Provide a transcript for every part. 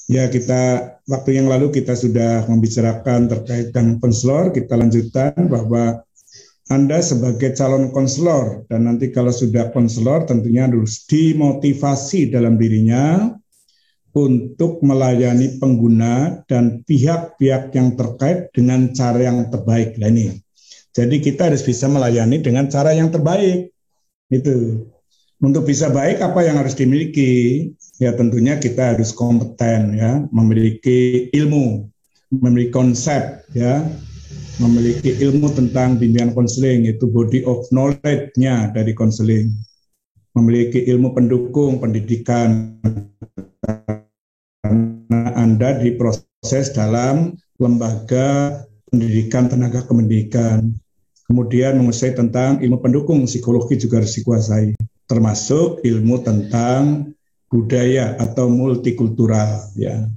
Ya, waktu yang lalu kita sudah membicarakan terkait dengan konselor. Kita lanjutkan bahwa Anda sebagai calon konselor dan nanti kalau sudah konselor tentunya harus dimotivasi dalam dirinya untuk melayani pengguna dan pihak-pihak yang terkait dengan cara yang terbaik. Nah ini, jadi kita harus bisa melayani dengan cara yang terbaik. Itu. Untuk bisa baik apa yang harus dimiliki? Ya tentunya kita harus kompeten ya, memiliki ilmu, memiliki konsep ya, memiliki ilmu tentang bimbingan konseling, itu body of knowledge-nya dari konseling. Memiliki ilmu pendukung pendidikan karena Anda diproses dalam lembaga pendidikan tenaga kependidikan. Kemudian menguasai tentang ilmu pendukung psikologi juga harus dikuasai, termasuk ilmu tentang budaya atau multikultural ya.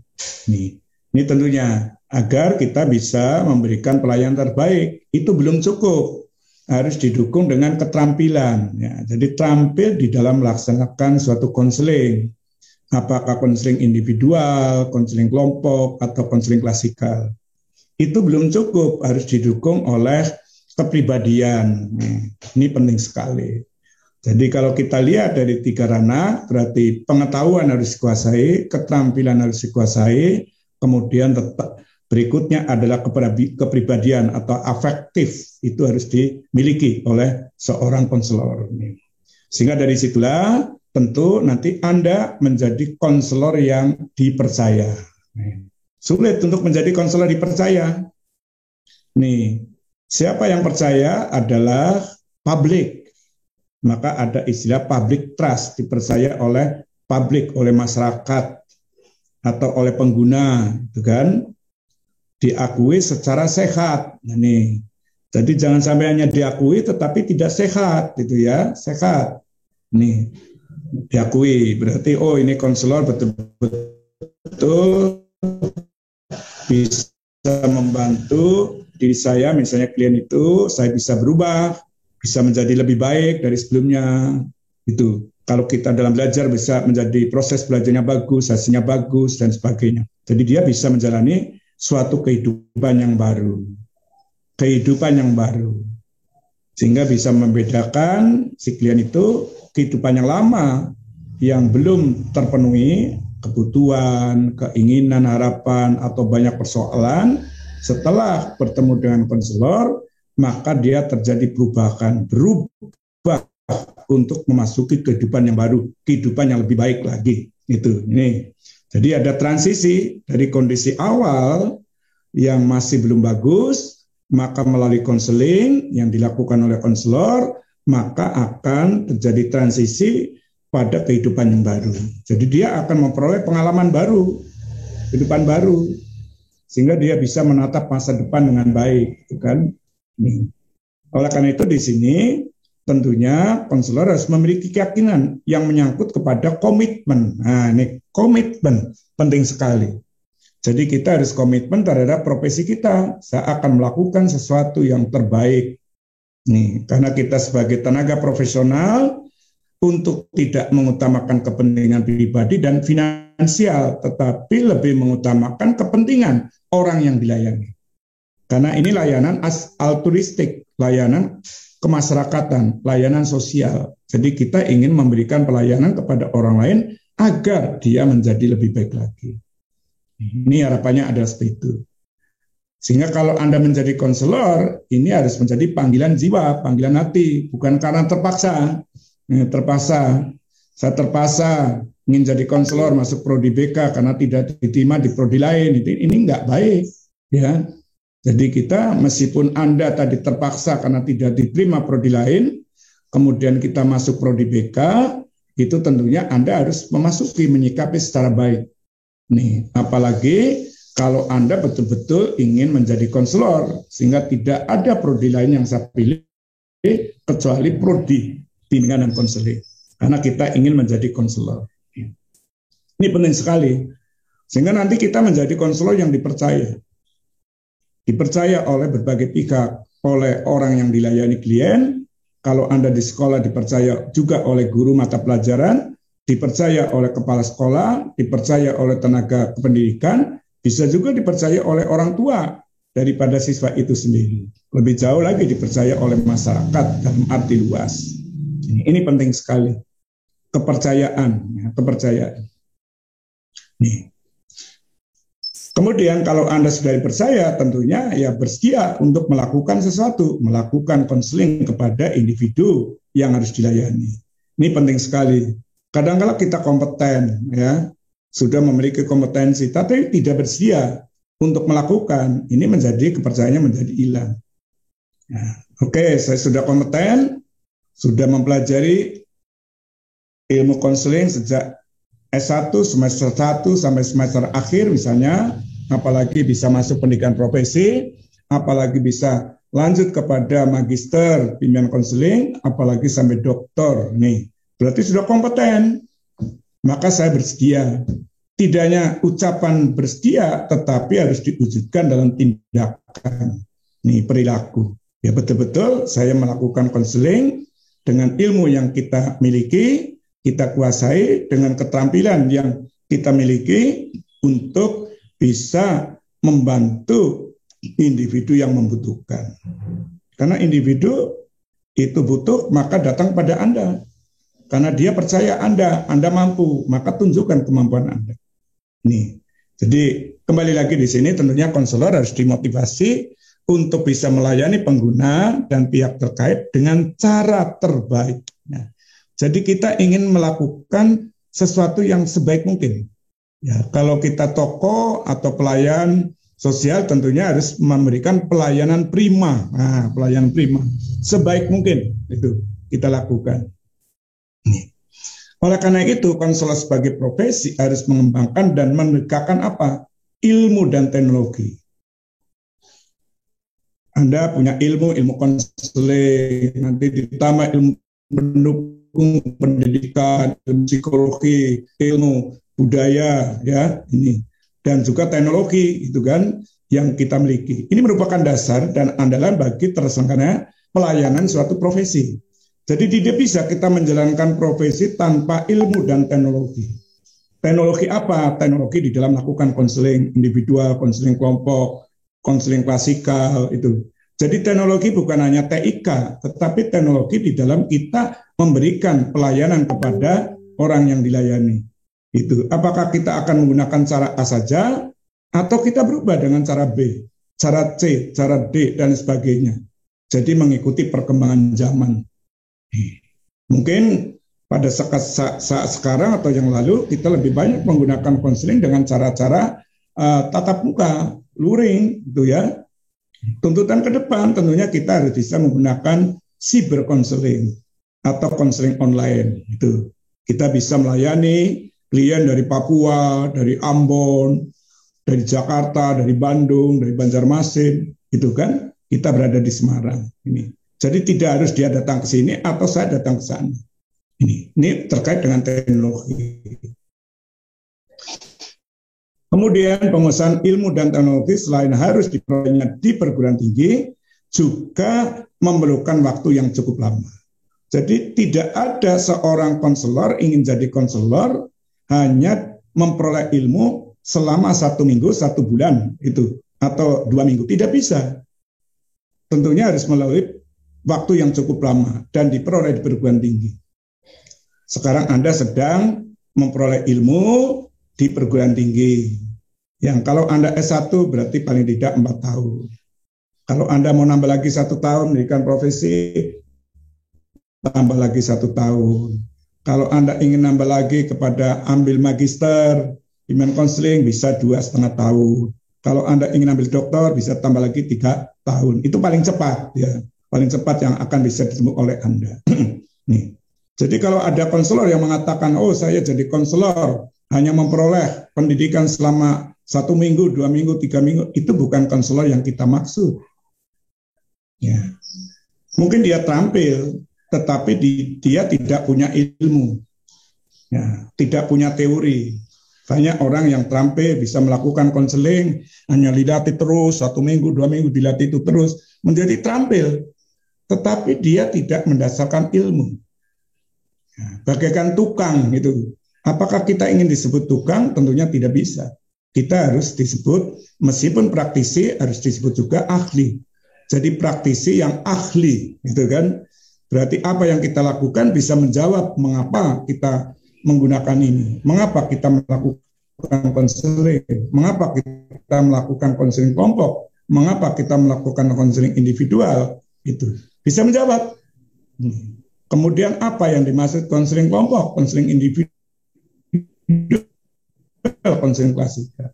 Ini tentunya agar kita bisa memberikan pelayanan terbaik. Itu belum cukup, harus didukung dengan keterampilan ya. Jadi terampil di dalam melaksanakan suatu konseling, apakah konseling individual, konseling kelompok, atau konseling klasikal. Itu belum cukup, harus didukung oleh kepribadian. Ini penting sekali. Jadi kalau kita lihat dari 3 ranah, berarti pengetahuan harus dikuasai, keterampilan harus dikuasai, kemudian berikutnya adalah kepribadian atau afektif, itu harus dimiliki oleh seorang konselor. Sehingga dari situlah tentu nanti Anda menjadi konselor yang dipercaya. Sulit untuk menjadi konselor dipercaya. Siapa yang percaya adalah publik. Maka ada istilah public trust, dipercaya oleh publik, oleh masyarakat atau oleh pengguna, itu kan, diakui secara sehat. Jadi jangan sampai hanya diakui tetapi tidak sehat, itu ya, sehat. Diakui berarti ini konselor betul-betul bisa membantu diri saya, misalnya klien itu, saya bisa berubah, bisa menjadi lebih baik dari sebelumnya. Itu kalau kita dalam belajar bisa menjadi proses belajarnya bagus, hasilnya bagus dan sebagainya. Jadi dia bisa menjalani suatu kehidupan yang baru, sehingga bisa membedakan si klien itu kehidupan yang lama yang belum terpenuhi kebutuhan, keinginan, harapan atau banyak persoalan. Setelah bertemu dengan konselor, maka dia terjadi berubah untuk memasuki kehidupan yang baru, kehidupan yang lebih baik lagi. Jadi ada transisi dari kondisi awal yang masih belum bagus, maka melalui konseling yang dilakukan oleh konselor, maka akan terjadi transisi pada kehidupan yang baru. Jadi dia akan memperoleh pengalaman baru, kehidupan baru, sehingga dia bisa menatap masa depan dengan baik, kan? Oleh karena itu di sini tentunya konselor harus memiliki keyakinan yang menyangkut kepada komitmen. Ini komitmen penting sekali. Jadi kita harus komitmen terhadap profesi kita. Saya akan melakukan sesuatu yang terbaik. Karena kita sebagai tenaga profesional untuk tidak mengutamakan kepentingan pribadi dan finansial, tetapi lebih mengutamakan kepentingan orang yang dilayani. Karena ini layanan altruistik, layanan kemasyarakatan, layanan sosial. Jadi kita ingin memberikan pelayanan kepada orang lain agar dia menjadi lebih baik lagi. Ini harapannya ada seperti itu. Sehingga kalau Anda menjadi konselor, ini harus menjadi panggilan jiwa, panggilan hati, bukan karena terpaksa. Saya terpaksa ingin jadi konselor masuk prodi BK karena tidak diterima di prodi lain. Ini nggak baik, ya. Jadi kita meskipun Anda tadi terpaksa karena tidak diterima prodi lain, kemudian kita masuk prodi BK, itu tentunya Anda harus memasuki, menyikapi secara baik. Apalagi kalau Anda betul-betul ingin menjadi konselor, sehingga tidak ada prodi lain yang saya pilih kecuali prodi bimbingan dan konseling, karena kita ingin menjadi konselor. Ini penting sekali, sehingga nanti kita menjadi konselor yang dipercaya oleh berbagai pihak, oleh orang yang dilayani klien. Kalau Anda di sekolah dipercaya juga oleh guru mata pelajaran, dipercaya oleh kepala sekolah, dipercaya oleh tenaga kependidikan, bisa juga dipercaya oleh orang tua daripada siswa itu sendiri. Lebih jauh lagi dipercaya oleh masyarakat dalam arti luas. Ini penting sekali. Kepercayaan, ya, kepercayaan. Nih. Kemudian kalau Anda sudah dipercaya, tentunya ya bersedia untuk melakukan sesuatu, melakukan konseling kepada individu yang harus dilayani. Ini penting sekali. Kadang-kala kita kompeten, ya, sudah memiliki kompetensi, tapi tidak bersedia untuk melakukan, ini menjadi kepercayaannya menjadi hilang. Ya, oke, saya sudah kompeten, sudah mempelajari ilmu konseling sejak S1, semester 1 sampai semester akhir misalnya, apalagi bisa masuk pendidikan profesi, apalagi bisa lanjut kepada magister bimbingan konseling, apalagi sampai doktor. Nih, berarti sudah kompeten. Maka saya bersedia. Tidak hanya ucapan bersedia, tetapi harus diwujudkan dalam tindakan. Nih, perilaku. Ya betul-betul saya melakukan konseling dengan ilmu yang kita miliki, kita kuasai, dengan keterampilan yang kita miliki untuk bisa membantu individu yang membutuhkan. Karena individu itu butuh, maka datang pada Anda. Karena dia percaya Anda mampu, maka tunjukkan kemampuan Anda. Nih, jadi kembali lagi di sini tentunya konselor harus dimotivasi untuk bisa melayani pengguna dan pihak terkait dengan cara terbaik. Nah, jadi kita ingin melakukan sesuatu yang sebaik mungkin. Ya, kalau kita toko atau pelayan sosial tentunya harus memberikan pelayanan prima. Nah, pelayanan prima sebaik mungkin itu kita lakukan. Nih. Oleh karena itu, konselor sebagai profesi harus mengembangkan dan menegakkan apa? Ilmu dan teknologi. Anda punya ilmu konseling, nanti ditambah ilmu pendukung pendidikan, ilmu psikologi, ilmu budaya, ya ini, dan juga teknologi itu kan yang kita miliki. Ini merupakan dasar dan andalan bagi terselenggaranya pelayanan suatu profesi. Jadi tidak bisa kita menjalankan profesi tanpa ilmu dan teknologi. Teknologi apa? Teknologi di dalam melakukan konseling individual, konseling kelompok, konseling klasikal itu. Jadi teknologi bukan hanya TIK, tetapi teknologi di dalam kita memberikan pelayanan kepada orang yang dilayani. Itu. Apakah kita akan menggunakan cara A saja, atau kita berubah dengan cara B, cara C, cara D, dan sebagainya. Jadi mengikuti perkembangan zaman. Mungkin pada saat sekarang atau yang lalu kita lebih banyak menggunakan konseling dengan cara-cara tatap muka, luring, gitu ya. Tuntutan ke depan tentunya kita harus bisa menggunakan cyber konseling atau konseling online. Itu kita bisa melayani klien dari Papua, dari Ambon, dari Jakarta, dari Bandung, dari Banjarmasin, itu kan kita berada di Semarang. Ini. Jadi tidak harus dia datang ke sini atau saya datang ke sana. Ini terkait dengan teknologi. Kemudian penguasaan ilmu dan teknologi selain harus diperolehnya di perguruan tinggi, juga memerlukan waktu yang cukup lama. Jadi tidak ada seorang konselor ingin jadi konselor hanya memperoleh ilmu selama 1 minggu, 1 bulan itu, atau 2 minggu. Tidak bisa. Tentunya harus melalui waktu yang cukup lama dan diperoleh di perguruan tinggi. Sekarang Anda sedang memperoleh ilmu di perguruan tinggi. Yang kalau Anda S1 berarti paling tidak 4 tahun. Kalau Anda mau nambah lagi 1 tahun pendidikan profesi, tambah lagi 1 tahun. Kalau Anda ingin nambah lagi kepada ambil magister, bimbingan konseling bisa 2,5 tahun. Kalau Anda ingin ambil doktor bisa tambah lagi 3 tahun. Itu paling cepat ya. Paling cepat yang akan bisa ditemui oleh Anda. Nih. Jadi kalau ada konselor yang mengatakan, oh saya jadi konselor, hanya memperoleh pendidikan selama 1 minggu, 2 minggu, 3 minggu, itu bukan konselor yang kita maksud. Ya. Mungkin dia terampil, tetapi dia tidak punya ilmu, ya, tidak punya teori. Banyak orang yang terampil bisa melakukan konseling, hanya dilatih terus, 1 minggu, 2 minggu dilatih itu terus, menjadi terampil. Tetapi dia tidak mendasarkan ilmu. Bagaikan tukang itu. Apakah kita ingin disebut tukang? Tentunya tidak bisa. Kita harus disebut, meskipun praktisi, harus disebut juga ahli. Jadi praktisi yang ahli, gitu kan? Berarti apa yang kita lakukan bisa menjawab mengapa kita menggunakan ini, mengapa kita melakukan konseling, mengapa kita melakukan konseling kelompok, mengapa kita melakukan konseling individual, itu bisa menjawab. Kemudian apa yang dimaksud konseling kelompok, konseling individu, konseling klasikal.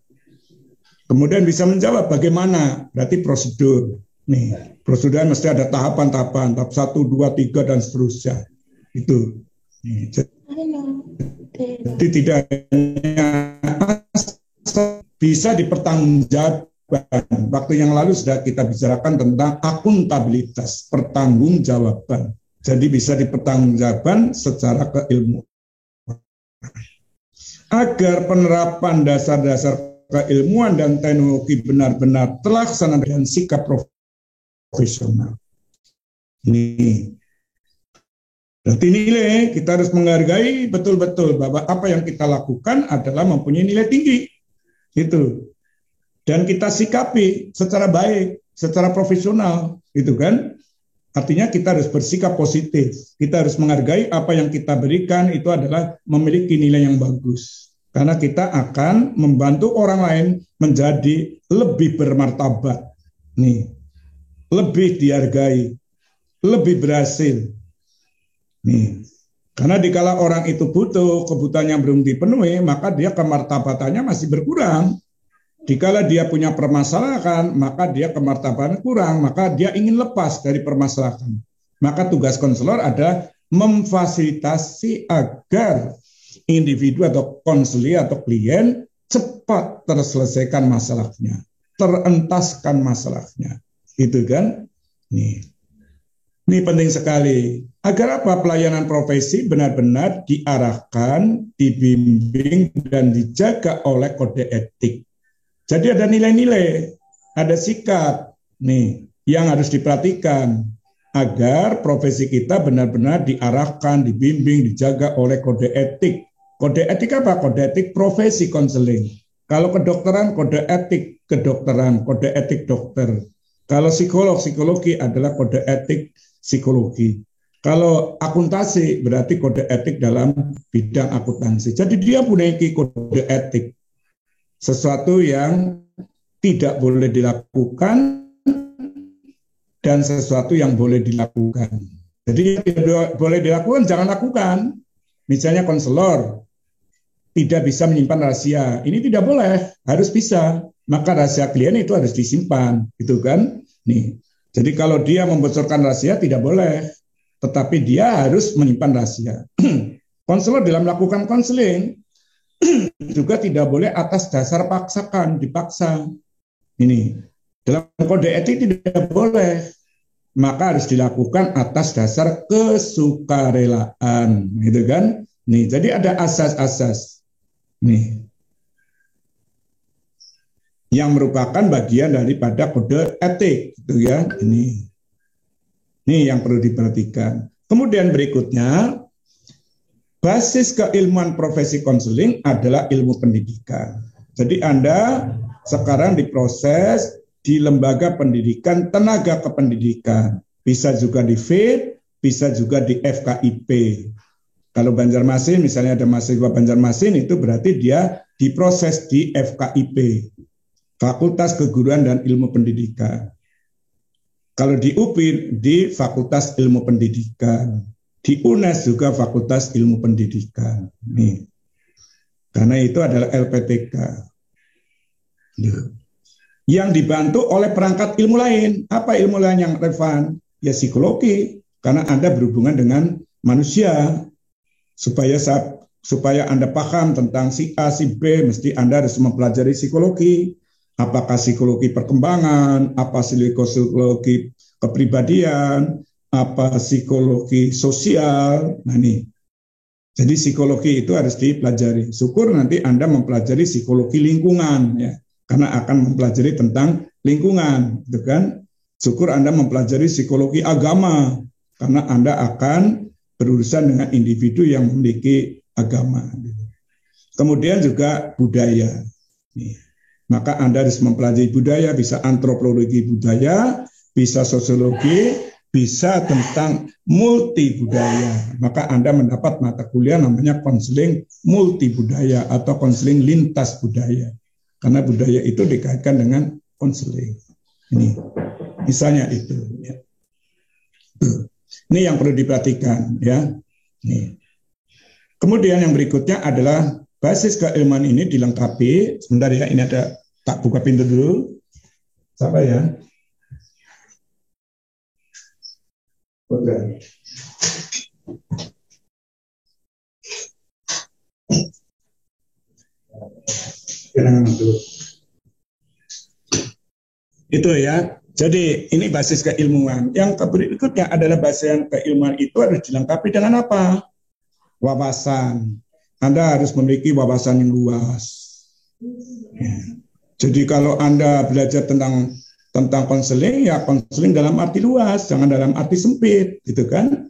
Kemudian bisa menjawab bagaimana, berarti prosedur. Nih, prosedur mesti ada tahapan-tahapan, tahap 1, 2, 3 dan seterusnya. Itu. Nih, jadi tidak hanya bisa dipertanggungjawabkan. Waktu yang lalu sudah kita bicarakan tentang akuntabilitas, pertanggungjawaban. Jadi bisa dipertanggungjawabkan secara keilmuan. Agar penerapan dasar-dasar keilmuan dan teknologi benar-benar terlaksana dengan sikap profesional. Ini berarti nilai, kita harus menghargai betul-betul bahwa apa yang kita lakukan adalah mempunyai nilai tinggi. Itu. Dan kita sikapi secara baik, secara profesional, gitu kan? Artinya kita harus bersikap positif. Kita harus menghargai apa yang kita berikan itu adalah memiliki nilai yang bagus. Karena kita akan membantu orang lain menjadi lebih bermartabat. Nih, lebih dihargai, lebih berhasil. Nih, karena dikala orang itu butuh, kebutuhannya belum dipenuhi, maka dia kemartabatannya masih berkurang. Dikala dia punya permasalahan, maka dia kemartabatannya kurang, maka dia ingin lepas dari permasalahan. Maka tugas konselor adalah memfasilitasi agar individu atau konselor atau klien cepat terselesaikan masalahnya, terentaskan masalahnya. Itu kan? Ini penting sekali. Agar apa? Pelayanan profesi benar-benar diarahkan, dibimbing, dan dijaga oleh kode etik. Jadi ada nilai-nilai, ada sikap yang harus diperhatikan agar profesi kita benar-benar diarahkan, dibimbing, dijaga oleh kode etik. Kode etik apa? Kode etik profesi konseling. Kalau kedokteran, kode etik kedokteran, kode etik dokter. Kalau psikolog, psikologi adalah kode etik psikologi. Kalau akuntansi berarti kode etik dalam bidang akuntansi. Jadi dia punya kode etik. Sesuatu yang tidak boleh dilakukan dan sesuatu yang boleh dilakukan. Jadi tidak boleh dilakukan, jangan lakukan. Misalnya konselor tidak bisa menyimpan rahasia. Ini tidak boleh, harus bisa. Maka rahasia klien itu harus disimpan, gitu kan? Nih. Jadi kalau dia membocorkan rahasia tidak boleh, tetapi dia harus menyimpan rahasia. Konselor dalam melakukan konseling juga tidak boleh atas dasar paksakan, dipaksa. Ini dalam kode etik tidak boleh, maka harus dilakukan atas dasar kesukarelaan, gitu kan? Nih, jadi ada asas-asas nih yang merupakan bagian daripada kode etik, gitu ya. Ini yang perlu diperhatikan. Kemudian berikutnya, basis keilmuan profesi konseling adalah ilmu pendidikan. Jadi Anda sekarang diproses di lembaga pendidikan, tenaga kependidikan. Bisa juga di FIT, bisa juga di FKIP. Kalau Banjarmasin, misalnya ada mahasiswa Banjarmasin, itu berarti dia diproses di FKIP, Fakultas Keguruan dan Ilmu Pendidikan. Kalau di UPI, di Fakultas Ilmu Pendidikan. Di UNES juga Fakultas Ilmu Pendidikan. Nih. Karena itu adalah LPTK. Yang dibantu oleh perangkat ilmu lain. Apa ilmu lain yang relevan? Ya psikologi. Karena Anda berhubungan dengan manusia. Supaya Anda paham tentang si A, si B, mesti Anda harus mempelajari psikologi. Apakah psikologi perkembangan, apa psikologi kepribadian, apa psikologi sosial. Nah ini, jadi psikologi itu harus dipelajari. Syukur nanti Anda mempelajari psikologi lingkungan, ya, karena akan mempelajari tentang lingkungan, gitu kan? Syukur Anda mempelajari psikologi agama, karena Anda akan berurusan dengan individu yang memiliki agama. Kemudian juga budaya. Maka Anda harus mempelajari budaya, bisa antropologi budaya, bisa sosiologi, bisa tentang multi budaya. Maka Anda mendapat mata kuliah namanya konseling multi budaya atau konseling lintas budaya. Karena budaya itu dikaitkan dengan konseling. Ini misalnya itu. Ya. Ini yang perlu diperhatikan, ya. Nih. Kemudian yang berikutnya adalah basis keilmuan ini dilengkapi. Sebentar ya, ini ada, tak buka pintu dulu. Siapa ya? Oke. Itu ya. Jadi ini basis keilmuan. Yang berikutnya adalah basis keilmuan itu harus dilengkapi dengan apa? Wawasan. Anda harus memiliki wawasan yang luas. Ya. Jadi kalau Anda belajar tentang konseling, ya konseling dalam arti luas, jangan dalam arti sempit, gitu kan?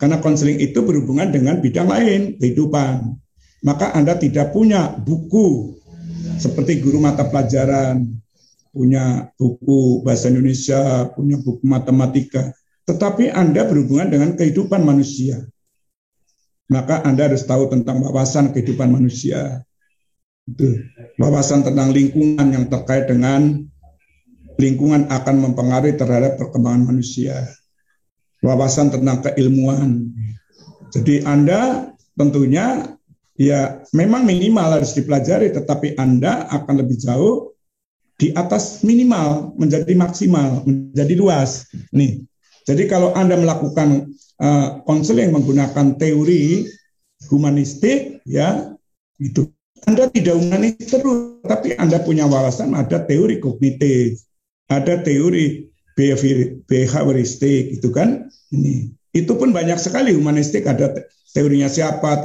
Karena konseling itu berhubungan dengan bidang lain, kehidupan. Maka Anda tidak punya buku seperti guru mata pelajaran, punya buku bahasa Indonesia, punya buku matematika, tetapi Anda berhubungan dengan kehidupan manusia. Maka Anda harus tahu tentang wawasan kehidupan manusia. Itu. Wawasan tentang lingkungan yang terkait dengan lingkungan akan mempengaruhi terhadap perkembangan manusia. Wawasan tentang keilmuan. Jadi Anda tentunya ya memang minimal harus dipelajari, tetapi Anda akan lebih jauh di atas minimal menjadi maksimal, menjadi luas. Nih, jadi kalau Anda melakukan konseling menggunakan teori humanistik, ya itu Anda tidak humanis terus, tapi Anda punya wawasan, ada teori kognitif, ada teori behavioristik, itu kan ini. Itu pun banyak sekali humanistik, ada teorinya siapa,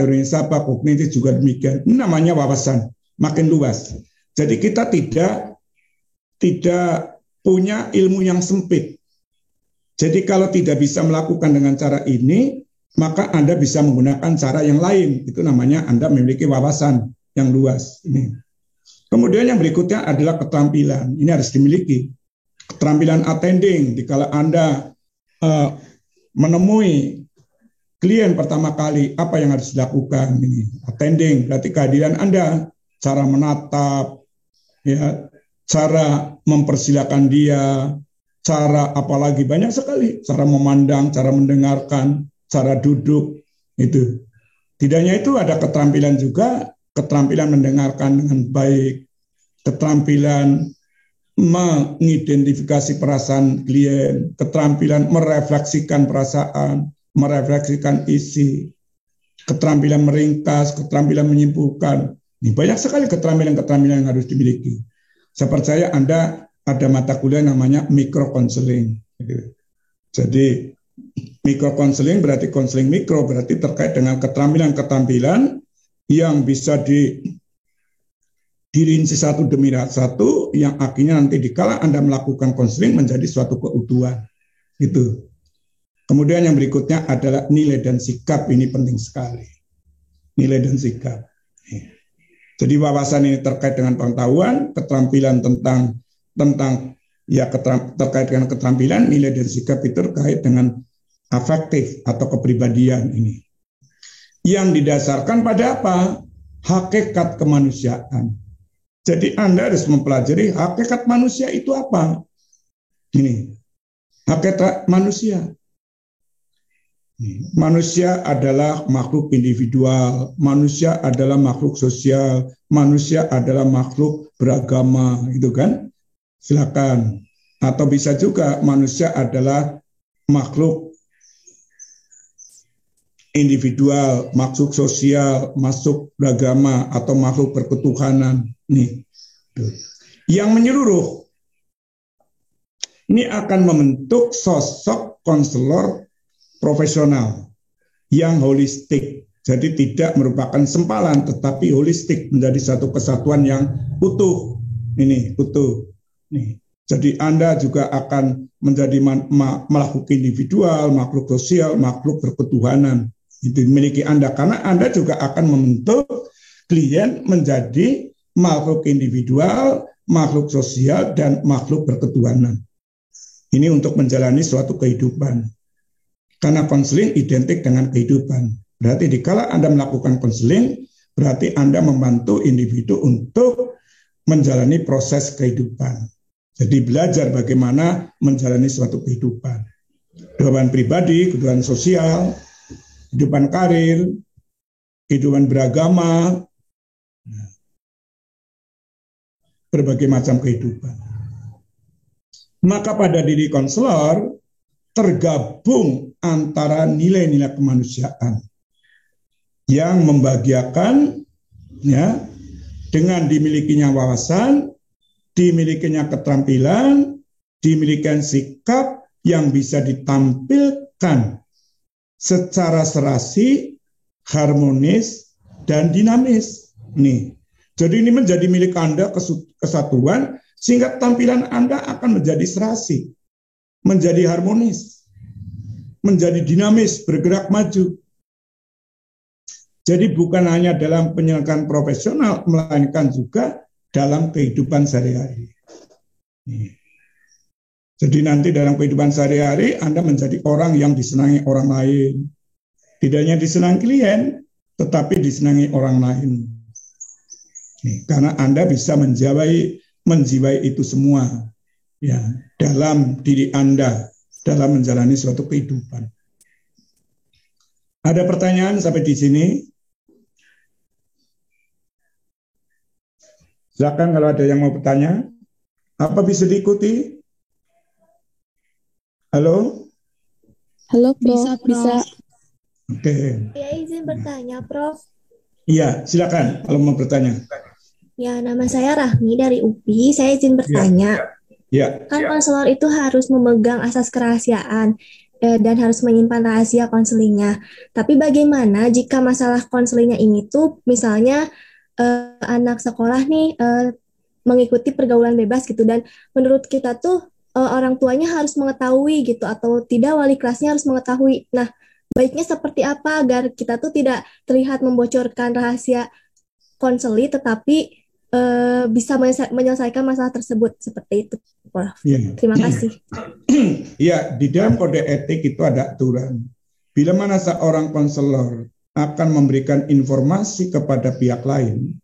kognitif juga demikian. Ini namanya wawasan, makin luas. Jadi kita tidak punya ilmu yang sempit. Jadi kalau tidak bisa melakukan dengan cara ini, maka Anda bisa menggunakan cara yang lain. Itu namanya Anda memiliki wawasan yang luas. Ini. Kemudian yang berikutnya adalah keterampilan. Ini harus dimiliki. Keterampilan attending. Dikala Anda menemui klien pertama kali, apa yang harus dilakukan? Ini attending berarti kehadiran Anda, cara menatap, ya, cara mempersilakan dia, cara apalagi banyak sekali, cara memandang, cara mendengarkan, cara duduk, itu. Tidak hanya itu, ada keterampilan juga, keterampilan mendengarkan dengan baik, keterampilan mengidentifikasi perasaan klien, keterampilan merefleksikan perasaan, merefleksikan isi, keterampilan meringkas, keterampilan menyimpulkan. Ini banyak sekali keterampilan-keterampilan yang harus dimiliki. Saya percaya Anda ada mata kuliah namanya micro counseling. Jadi micro counseling berarti konseling mikro, berarti terkait dengan keterampilan-keterampilan yang bisa dirinci satu demi satu, yang akhirnya nanti dikala Anda melakukan konseling menjadi suatu keutuhan. Itu. Kemudian yang berikutnya adalah nilai dan sikap. Ini penting sekali. Nilai dan sikap. Jadi wawasan ini terkait dengan pengetahuan, keterampilan tentang ya terkait dengan keterampilan, nilai dan sikap itu terkait dengan afektif atau kepribadian ini. Yang didasarkan pada apa? Hakikat kemanusiaan. Jadi Anda harus mempelajari hakikat manusia itu apa. Ini, hakikat manusia. Manusia adalah makhluk individual, manusia adalah makhluk sosial, manusia adalah makhluk beragama, itu kan? Silakan. Atau bisa juga manusia adalah makhluk individual, makhluk sosial, makhluk beragama, atau makhluk berketuhanan. Nih. Yang menyeluruh ini akan membentuk sosok konselor profesional yang holistik, jadi tidak merupakan sempalan tetapi holistik, menjadi satu kesatuan yang utuh. Ini utuh. Nih. Jadi Anda juga akan menjadi makhluk individual, makhluk sosial, makhluk berketuhanan. itu dimiliki Anda, karena Anda juga akan membentuk klien menjadi makhluk individual, makhluk sosial, dan makhluk berketuhanan. Ini untuk menjalani suatu kehidupan. Karena konseling identik dengan kehidupan. Berarti dikala Anda melakukan konseling, berarti Anda membantu individu untuk menjalani proses kehidupan. Jadi belajar bagaimana menjalani suatu kehidupan. Kehidupan pribadi, kehidupan sosial, kehidupan karir, kehidupan beragama, berbagai macam kehidupan. Maka pada diri konselor tergabung antara nilai-nilai kemanusiaan yang membahagiakan, ya, dengan dimilikinya wawasan, dimilikinya keterampilan, dimilikinya sikap yang bisa ditampilkan secara serasi, harmonis, dan dinamis. Nih, jadi ini menjadi milik Anda kesatuan, sehingga tampilan Anda akan menjadi serasi, menjadi harmonis, menjadi dinamis, bergerak maju. Jadi bukan hanya dalam penyelenggaraan profesional, melainkan juga dalam kehidupan sehari-hari. Jadi nanti dalam kehidupan sehari-hari Anda menjadi orang yang disenangi orang lain. Tidak hanya disenangi klien, tetapi disenangi orang lain. Karena Anda bisa menjiwai itu semua, ya, dalam diri Anda, dalam menjalani suatu kehidupan. Ada pertanyaan sampai di sini? Silakan kalau ada yang mau bertanya. Apa bisa diikuti? Halo? Halo, Prof. Bisa, Prof. Bisa. Oke. Ya, izin bertanya, Prof. Iya, silakan kalau mau bertanya. Ya, nama saya Rahmi dari UPI. Saya izin bertanya. Ya. Kan konselor itu harus memegang asas kerahasiaan dan harus menyimpan rahasia konselingnya. Tapi bagaimana jika masalah konselingnya ini tuh misalnya anak sekolah nih mengikuti pergaulan bebas gitu, dan menurut kita tuh orang tuanya harus mengetahui gitu, atau tidak wali kelasnya harus mengetahui. Nah, baiknya seperti apa agar kita tuh tidak terlihat membocorkan rahasia konseli, tetapi bisa menyelesaikan masalah tersebut, seperti itu, Prof. Ya. Terima kasih. Ya, di dalam kode etik itu ada aturan. Bila mana seorang konselor akan memberikan informasi kepada pihak lain,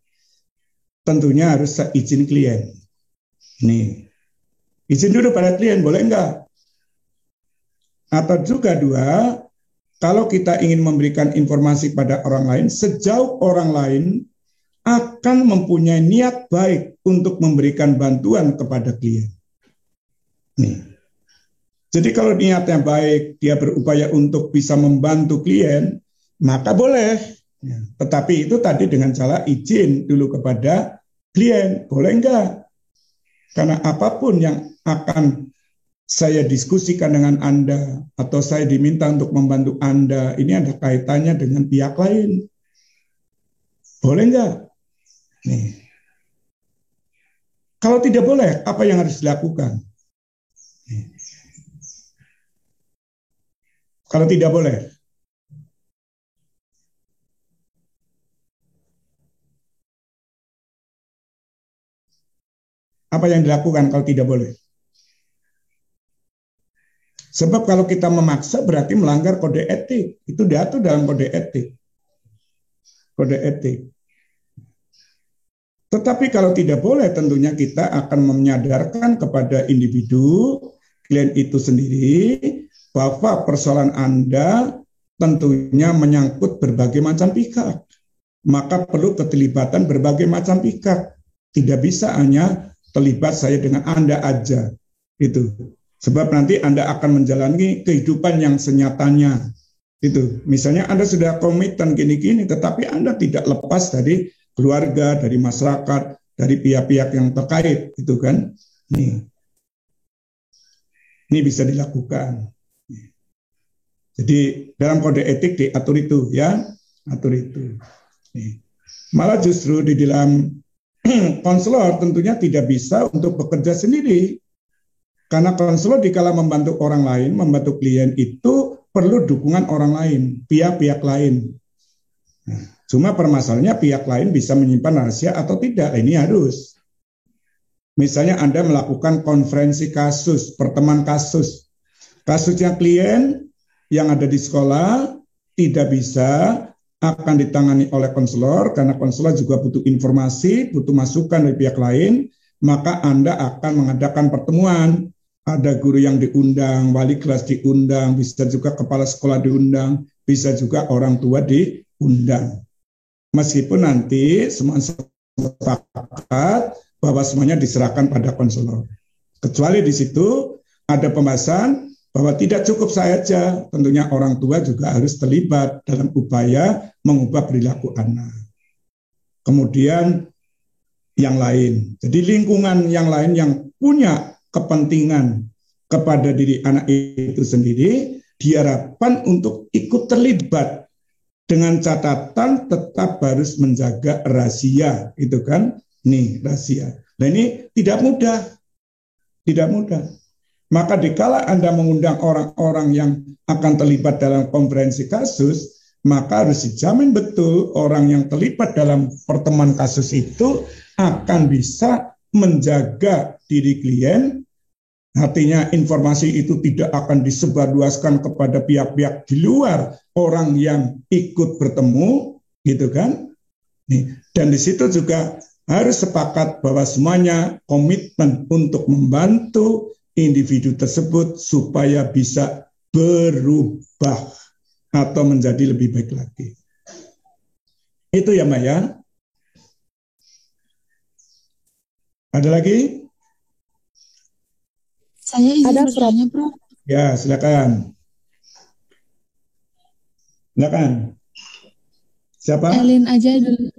tentunya harus izin klien. Nih, izin dulu pada klien, boleh enggak? Atau juga dua, kalau kita ingin memberikan informasi pada orang lain, sejauh orang lain akan mempunyai niat baik untuk memberikan bantuan kepada klien. Nih. Jadi kalau niatnya baik, dia berupaya untuk bisa membantu klien, maka boleh. Ya. Tetapi itu tadi dengan cara izin dulu kepada klien, boleh enggak? Karena apapun yang akan saya diskusikan dengan Anda atau saya diminta untuk membantu Anda, ini ada kaitannya dengan pihak lain. Boleh enggak? Nih. Kalau tidak boleh, apa yang harus dilakukan? Nih. Kalau tidak boleh, apa yang dilakukan kalau tidak boleh? Sebab kalau kita memaksa berarti melanggar kode etik. Itu diatur dalam kode etik. Kode etik. Tetapi kalau tidak boleh, tentunya kita akan menyadarkan kepada individu, klien itu sendiri, bahwa persoalan Anda tentunya menyangkut berbagai macam pihak. Maka perlu keterlibatan berbagai macam pihak. Tidak bisa hanya terlibat saya dengan Anda aja. Itu. Sebab nanti Anda akan menjalani kehidupan yang senyatanya. Itu. Misalnya Anda sudah komitmen gini-gini, tetapi Anda tidak lepas dari keluarga, dari masyarakat, dari pihak-pihak yang terkait, itu kan. Ini bisa dilakukan. Jadi dalam kode etik diatur itu, ya, atur itu. Malah justru di dalam konselor tentunya tidak bisa untuk bekerja sendiri, karena konselor dikala membantu orang lain, membantu klien itu perlu dukungan orang lain, pihak-pihak lain. Nah, cuma permasalahannya pihak lain bisa menyimpan rahasia atau tidak. Ini harus. Misalnya Anda melakukan konferensi kasus, pertemuan kasus. Kasusnya klien yang ada di sekolah tidak bisa akan ditangani oleh konselor karena konselor juga butuh informasi, butuh masukan dari pihak lain, maka Anda akan mengadakan pertemuan. Ada guru yang diundang, wali kelas diundang, bisa juga kepala sekolah diundang, bisa juga orang tua diundang. Meskipun nanti semua sepakat bahwa semuanya diserahkan pada konselor. Kecuali di situ ada pembahasan bahwa tidak cukup saya saja, tentunya orang tua juga harus terlibat dalam upaya mengubah perilaku anak. Kemudian yang lain, jadi lingkungan yang lain yang punya kepentingan kepada diri anak itu sendiri diharapkan untuk ikut terlibat dengan catatan tetap harus menjaga rahasia, itu kan? Nih rahasia. Nah ini tidak mudah, tidak mudah. Maka dikala Anda mengundang orang-orang yang akan terlibat dalam konferensi kasus, maka harus dijamin betul orang yang terlibat dalam pertemuan kasus itu akan bisa menjaga diri klien. Artinya informasi itu tidak akan disebarluaskan kepada pihak-pihak di luar orang yang ikut bertemu, gitu kan? Nih, dan di situ juga harus sepakat bahwa semuanya komitmen untuk membantu individu tersebut supaya bisa berubah atau menjadi lebih baik lagi. Itu ya, Mbak ya. Ada lagi? Saya izin Ada, bertanya, Prof. Ya, silakan. Silakan. Siapa? Elin aja dulu.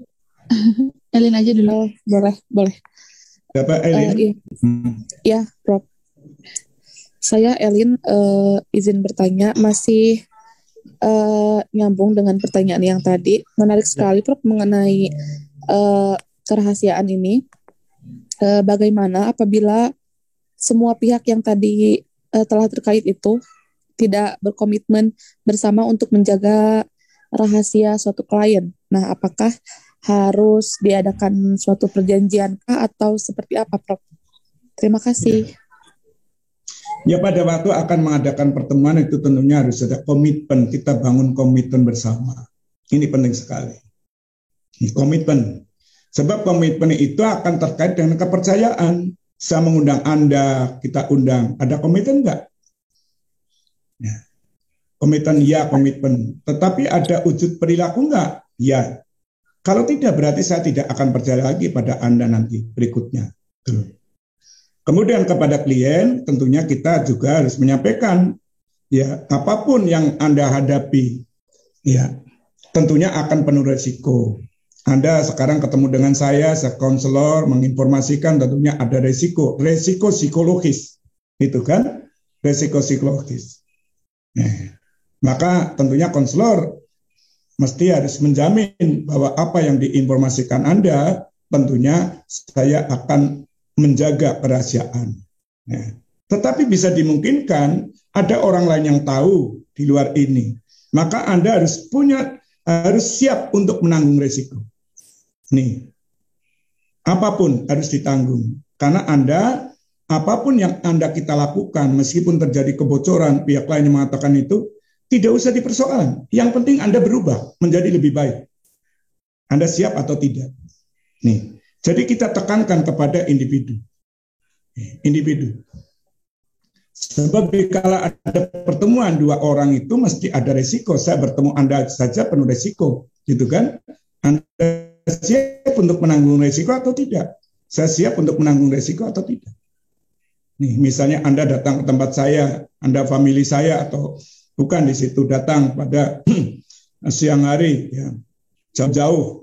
Elin aja dulu. Boleh. Siapa Elin? Iya. Ya, Prof. Saya Elin izin bertanya, masih nyambung dengan pertanyaan yang tadi. Menarik sekali, Prof, mengenai kerahasiaan ini. Bagaimana apabila semua pihak yang tadi telah terkait itu tidak berkomitmen bersama untuk menjaga rahasia suatu klien? Nah, apakah harus diadakan suatu perjanjian kah atau seperti apa, Prof? Terima kasih. Ya, pada waktu akan mengadakan pertemuan itu tentunya harus ada komitmen, kita bangun komitmen bersama. Ini penting sekali. Ini komitmen. Sebab komitmen itu akan terkait dengan kepercayaan. Saya mengundang Anda, kita undang. Ada komitmen enggak? Ya. Komitmen ya, komitmen. Tetapi ada wujud perilaku enggak? Ya. Kalau tidak, berarti saya tidak akan percaya lagi pada Anda nanti berikutnya. Kemudian kepada klien, tentunya kita juga harus menyampaikan, ya, apapun yang Anda hadapi, ya, tentunya akan penuh resiko. Anda sekarang ketemu dengan saya konselor, menginformasikan tentunya ada resiko psikologis, itu kan, resiko psikologis. Nah, maka tentunya konselor mesti harus menjamin bahwa apa yang diinformasikan Anda, tentunya saya akan menjaga kerahasiaan. Ya. Tetapi bisa dimungkinkan ada orang lain yang tahu di luar ini. Maka Anda harus siap untuk menanggung resiko. Nih, apapun harus ditanggung. Karena apapun yang kita lakukan, meskipun terjadi kebocoran, pihak lain yang mengatakan itu, tidak usah dipersoalkan. Yang penting Anda berubah menjadi lebih baik. Anda siap atau tidak? Nih, jadi kita tekankan kepada individu. Sebab kalau ada pertemuan dua orang itu mesti ada resiko. Saya bertemu Anda saja penuh resiko, gitu kan? Anda siap untuk menanggung resiko atau tidak? Saya siap untuk menanggung resiko atau tidak? Nih, misalnya Anda datang ke tempat saya, Anda famili saya atau bukan di situ, datang pada siang hari, ya, jauh-jauh,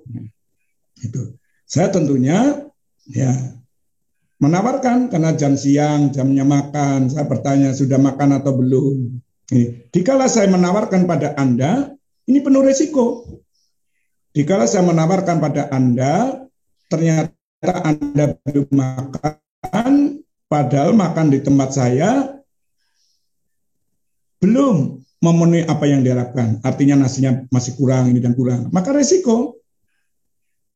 itu. Saya tentunya ya menawarkan karena jam siang, jamnya makan, saya bertanya sudah makan atau belum. Dikala saya menawarkan pada Anda, ini penuh resiko. Dikala saya menawarkan pada Anda, ternyata Anda belum makan, padahal makan di tempat saya belum. memenuhi apa yang diharapkan. Artinya nasinya masih kurang, ini dan kurang. Maka resiko.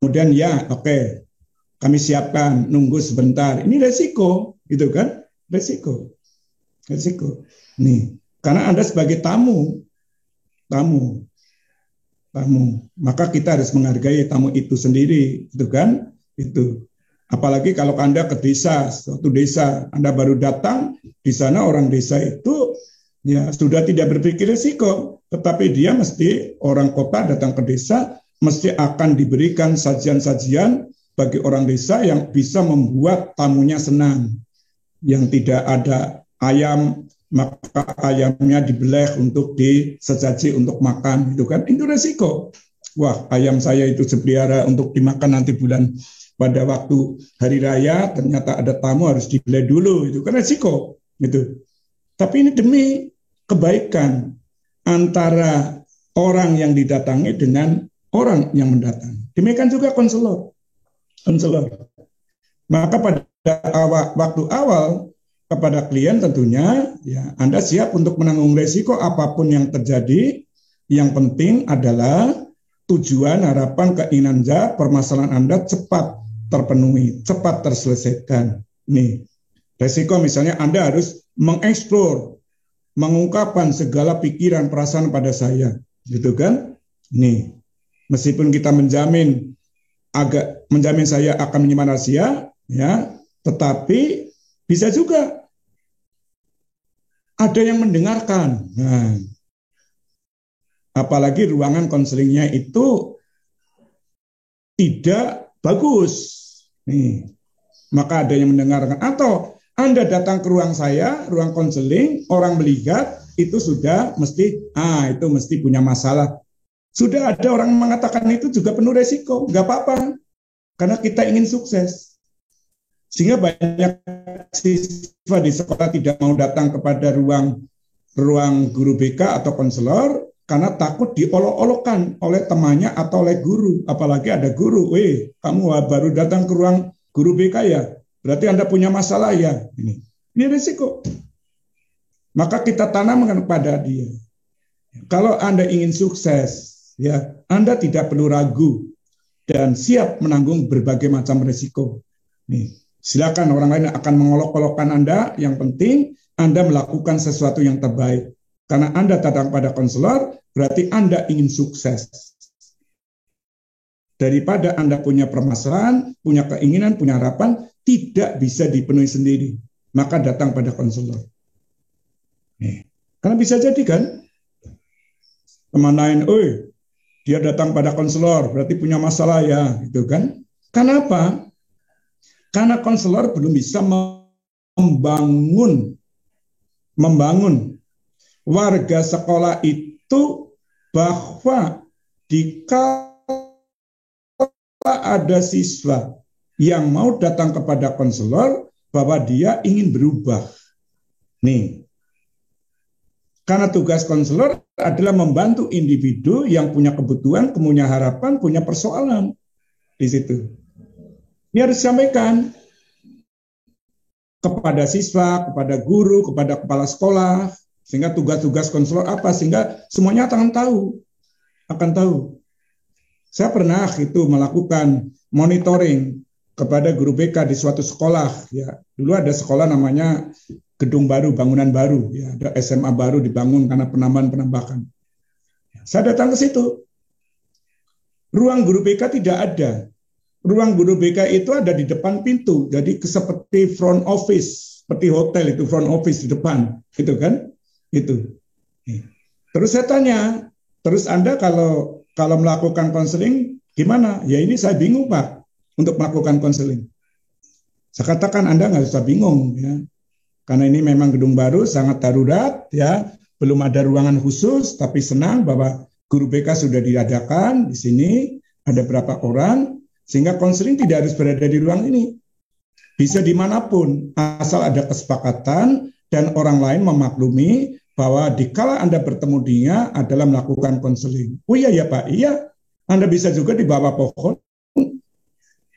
Kemudian ya, oke, kami siapkan, nunggu sebentar. Ini resiko, gitu kan? Resiko. Nih, karena Anda sebagai tamu, maka kita harus menghargai tamu itu sendiri, gitu kan? Itu. Apalagi kalau Anda ke desa, suatu desa, Anda baru datang, di sana orang desa itu ya sudah tidak berpikir risiko, tetapi dia mesti orang kota datang ke desa, mesti akan diberikan sajian-sajian bagi orang desa yang bisa membuat tamunya senang. Yang tidak ada ayam, maka ayamnya dibeleh untuk disesaji untuk makan, itu kan? Itu resiko. Wah, ayam saya itu sepelihara untuk dimakan nanti pada waktu hari raya, ternyata ada tamu harus dibeleh dulu, itu kan resiko. Gitu. Tapi ini demi kebaikan antara orang yang didatangi dengan orang yang mendatang. Demikian juga konselor. Maka pada waktu awal kepada klien tentunya ya Anda siap untuk menanggung resiko apapun yang terjadi. Yang penting adalah tujuan, harapan, keinginan Anda, permasalahan Anda cepat terpenuhi, cepat terselesaikan. Nih, resiko misalnya Anda harus mengeksplor, mengungkapkan segala pikiran, perasaan pada saya, gitu kan? Nih, meskipun kita menjamin saya akan menyimpan rahasia, ya, tetapi bisa juga ada yang mendengarkan. Nah, apalagi ruangan konselingnya itu tidak bagus. Nih, maka ada yang mendengarkan. Atau Anda datang ke ruang saya, ruang konseling, orang melihat, itu sudah itu mesti punya masalah. Sudah ada orang mengatakan itu juga penuh resiko. Nggak apa-apa, karena kita ingin sukses. Sehingga banyak siswa di sekolah tidak mau datang kepada ruang guru BK atau konselor, karena takut diolok-olokkan oleh temannya atau oleh guru. Apalagi ada guru, kamu baru datang ke ruang guru BK ya, berarti Anda punya masalah ya. Ini risiko. Maka kita tanamkan kepada dia. Kalau Anda ingin sukses, ya Anda tidak perlu ragu dan siap menanggung berbagai macam risiko. Silakan orang lain akan mengolok-olokkan Anda. Yang penting Anda melakukan sesuatu yang terbaik. Karena Anda datang pada konselor, berarti Anda ingin sukses. Daripada Anda punya permasalahan, punya keinginan, punya harapan, tidak bisa dipenuhi sendiri. Maka datang pada konselor. Karena bisa jadi kan, teman lain, dia datang pada konselor, berarti punya masalah ya, gitu kan. Kenapa? Karena konselor belum bisa membangun warga sekolah itu bahwa jika ada siswa yang mau datang kepada konselor bahwa dia ingin berubah. Karena tugas konselor adalah membantu individu yang punya kebutuhan, punya harapan, punya persoalan di situ. Ini harus disampaikan kepada siswa, kepada guru, kepada kepala sekolah. Sehingga tugas-tugas konselor apa, sehingga semuanya akan tahu. Saya pernah melakukan monitoring kepada guru BK di suatu sekolah. Ya, dulu ada sekolah namanya gedung baru, bangunan baru. Ya, ada SMA baru dibangun karena penambahan-penambahan. Saya datang ke situ. Ruang guru BK tidak ada. Ruang guru BK itu ada di depan pintu. Jadi seperti front office, seperti hotel itu front office di depan, gitu kan? Itu. Terus saya tanya, terus Anda kalau melakukan konseling gimana? Ya ini saya bingung Pak untuk melakukan konseling. Saya katakan Anda nggak usah bingung ya, karena ini memang gedung baru sangat darurat ya, belum ada ruangan khusus, tapi senang bahwa guru BK sudah diadakan di sini, ada berapa orang, sehingga konseling tidak harus berada di ruang ini, bisa dimanapun asal ada kesepakatan dan orang lain memaklumi bahwa dikala Anda bertemu dia adalah melakukan konseling. Oh iya ya Pak, iya. Anda bisa juga di bawah pohon.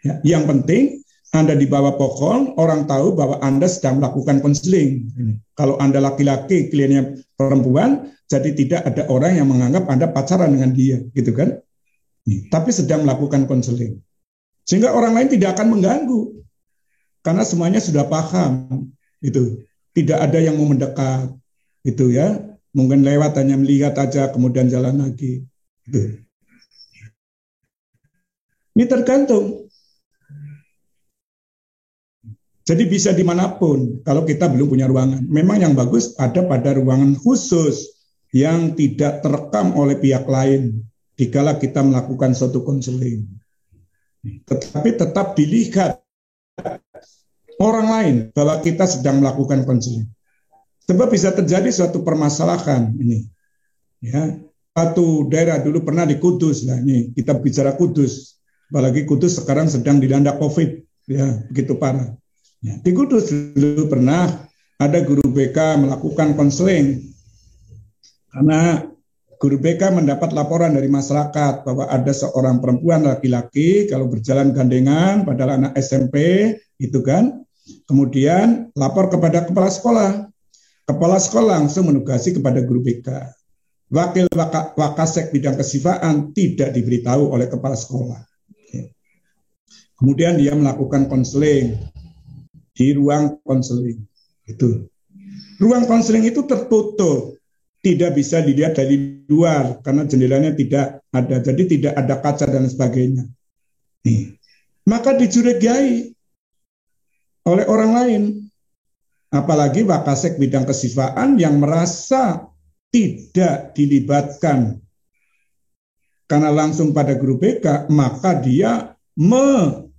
Ya, yang penting Anda di bawah pohon, orang tahu bahwa Anda sedang melakukan konseling. Kalau Anda laki-laki, kliennya perempuan, jadi tidak ada orang yang menganggap Anda pacaran dengan dia, gitu kan? Tapi sedang melakukan konseling. Sehingga orang lain tidak akan mengganggu. Karena semuanya sudah paham. Itu. Tidak ada yang mau mendekat. Itu ya. Mungkin lewat hanya melihat aja, kemudian jalan lagi. Gitu. Ini tergantung. Jadi bisa dimanapun kalau kita belum punya ruangan. Memang yang bagus ada pada ruangan khusus yang tidak terekam oleh pihak lain dikala kita melakukan suatu konseling. Tetapi tetap dilihat orang lain bahwa kita sedang melakukan konseling. Sebab bisa terjadi suatu permasalahan ini. Ya, satu daerah dulu pernah di Kudus, nah ini kita bicara Kudus, apalagi Kudus sekarang sedang dilanda COVID, ya begitu parah. Ya, di Kudus dulu pernah ada guru BK melakukan konseling karena guru BK mendapat laporan dari masyarakat bahwa ada seorang perempuan laki-laki kalau berjalan gandengan padahal anak SMP itu kan, kemudian lapor kepada kepala sekolah. Kepala sekolah langsung menugasi kepada guru BK. Wakil Wakasek bidang kesifaan tidak diberitahu oleh kepala sekolah. Kemudian dia melakukan konseling di ruang konseling. Itu. Ruang konseling itu tertutup, tidak bisa dilihat dari luar karena jendelanya tidak ada, jadi tidak ada kaca dan sebagainya. Nih. Maka dicurigai oleh orang lain, apalagi Wakasek bidang kesifaan yang merasa tidak dilibatkan karena langsung pada guru BK, maka dia membuat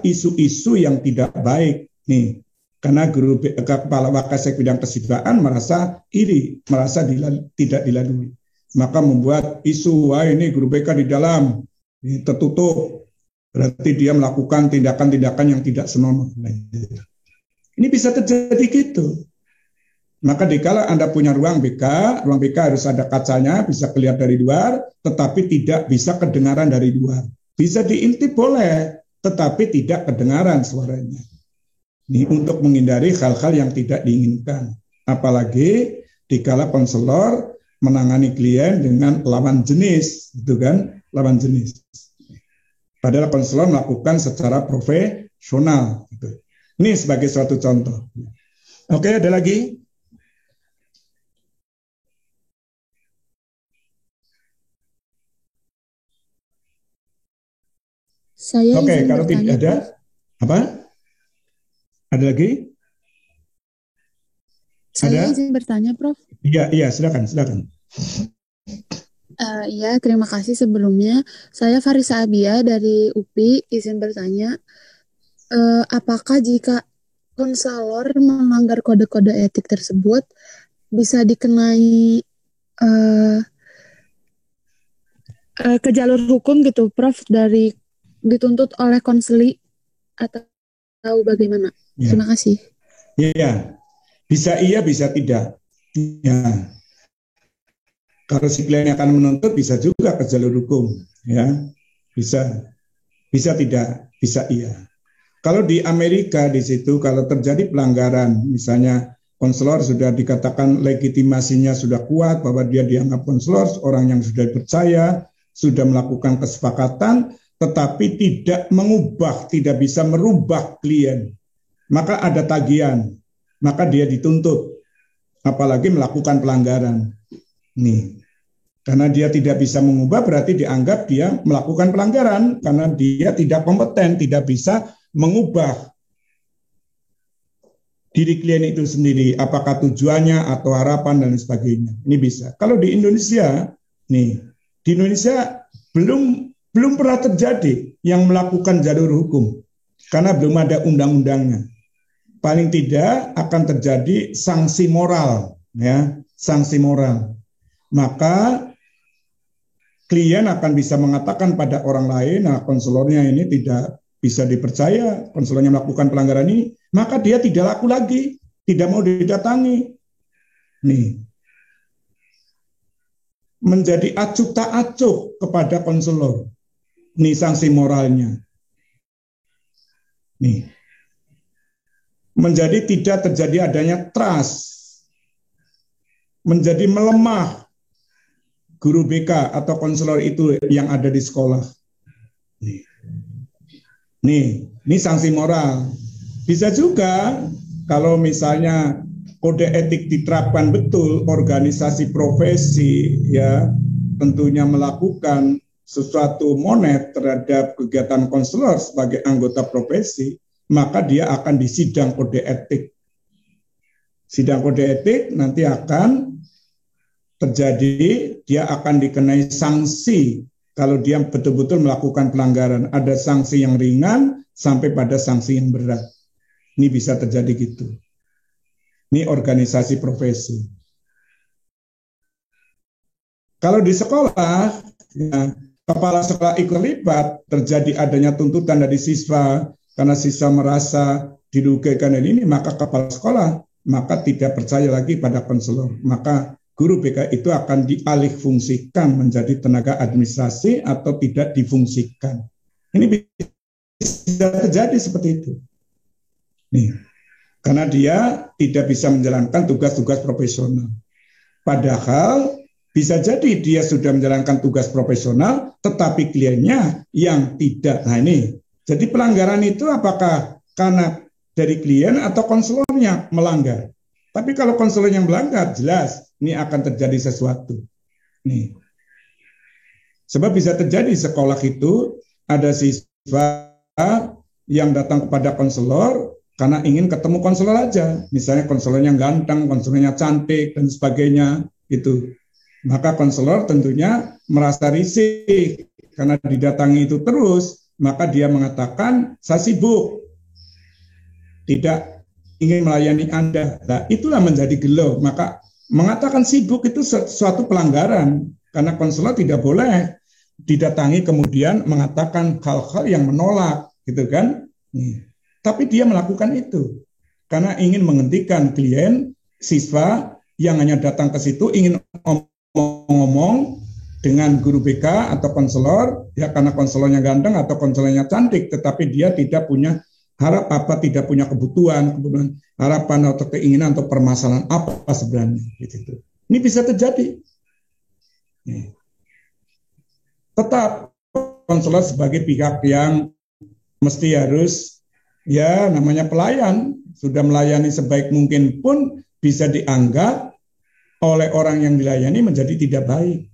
isu-isu yang tidak baik nih. Karena guru kepala Wakasek bidang kesifaan merasa iri, merasa tidak dilalui. Maka membuat isu, wah ini guru BK di dalam, ini tertutup. Berarti dia melakukan tindakan-tindakan yang tidak senonoh. Ini bisa terjadi gitu. Maka dikala Anda punya ruang BK harus ada kacanya, bisa kelihatan dari luar, tetapi tidak bisa kedengaran dari luar. Bisa diintip boleh, tetapi tidak kedengaran suaranya. Ini untuk menghindari hal-hal yang tidak diinginkan. Apalagi dikala konselor menangani klien dengan lawan jenis, gitu kan? Lawan jenis. Padahal konselor melakukan secara profesional. Gitu. Ini sebagai suatu contoh. Oke, ada lagi? Saya Oke, izin kalau tidak bertanya, ada, Prof. apa? Ada lagi? Saya Ada? izin bertanya, Prof. Iya, silakan. Iya, terima kasih sebelumnya. Saya Farisa Abia dari UPI, izin bertanya, apakah jika konselor melanggar kode-kode etik tersebut bisa dikenai ke jalur hukum gitu, Prof, dari dituntut oleh konseli atau bagaimana? Ya. Terima kasih. Iya, bisa iya, bisa tidak. Ya. Kalau si klien akan menuntut bisa juga ke jalur hukum, ya. Bisa tidak, bisa iya. Kalau di Amerika di situ kalau terjadi pelanggaran, misalnya konselor sudah dikatakan legitimasinya sudah kuat bahwa dia dianggap konselor, orang yang sudah percaya, sudah melakukan kesepakatan, tetapi tidak bisa merubah klien, maka ada tagihan, maka dia dituntut, apalagi melakukan pelanggaran. Nih, karena dia tidak bisa mengubah berarti dianggap dia melakukan pelanggaran karena dia tidak kompeten, tidak bisa mengubah diri klien itu sendiri, apakah tujuannya atau harapan dan sebagainya. Ini bisa. Kalau di Indonesia, di Indonesia belum pernah terjadi yang melakukan jalur hukum karena belum ada undang-undangnya. Paling tidak akan terjadi sanksi moral, ya, sanksi moral. Maka klien akan bisa mengatakan pada orang lain, nah konselornya ini tidak bisa dipercaya, konselornya melakukan pelanggaran ini, maka dia tidak laku lagi, tidak mau didatangi. Nih, menjadi acuh tak acuh kepada konselor. Nih sanksi moralnya. Nih, menjadi tidak terjadi adanya trust, menjadi melemah guru BK atau konselor itu yang ada di sekolah. Ini sanksi moral. Bisa juga kalau misalnya kode etik diterapkan betul, organisasi profesi ya tentunya melakukan sesuatu monet terhadap kegiatan konselor sebagai anggota profesi, maka dia akan disidang kode etik. Sidang kode etik nanti akan terjadi, dia akan dikenai sanksi kalau dia betul-betul melakukan pelanggaran. Ada sanksi yang ringan sampai pada sanksi yang berat. Ini bisa terjadi gitu. Ini organisasi profesi. Kalau di sekolah, ya, kepala sekolah ikut terlibat, terjadi adanya tuntutan dari siswa, karena siswa merasa dirugikan ini, maka kepala sekolah maka tidak percaya lagi pada konselor. Maka guru BK itu akan dialih fungsikan menjadi tenaga administrasi atau tidak difungsikan. Ini bisa terjadi seperti itu. Nih, karena dia tidak bisa menjalankan tugas-tugas profesional. Padahal bisa jadi dia sudah menjalankan tugas profesional, tetapi kliennya yang tidak. Nah ini, jadi pelanggaran itu apakah karena dari klien atau konselornya melanggar? Tapi kalau konselor yang melanggar, jelas ini akan terjadi sesuatu. Nih. Sebab bisa terjadi sekolah itu ada siswa yang datang kepada konselor karena ingin ketemu konselor aja. Misalnya konselornya ganteng, konselornya cantik, dan sebagainya. Gitu. Maka konselor tentunya merasa risih karena didatangi itu terus, maka dia mengatakan, saya sibuk, tidak ingin melayani Anda. Nah, itulah menjadi gelo. Maka mengatakan sibuk itu suatu pelanggaran karena konselor tidak boleh didatangi kemudian mengatakan hal-hal yang menolak, gitu kan? Tapi dia melakukan itu karena ingin menghentikan klien siswa yang hanya datang ke situ ingin ngomong dengan guru BK atau konselor ya karena konselornya ganteng atau konselornya cantik, tetapi dia tidak punya tidak punya kebutuhan, harapan atau keinginan atau permasalahan apa sebenarnya gitu. Ini bisa terjadi. Tetap konselor sebagai pihak yang mesti harus ya namanya pelayan, sudah melayani sebaik mungkin pun bisa dianggap oleh orang yang dilayani menjadi tidak baik.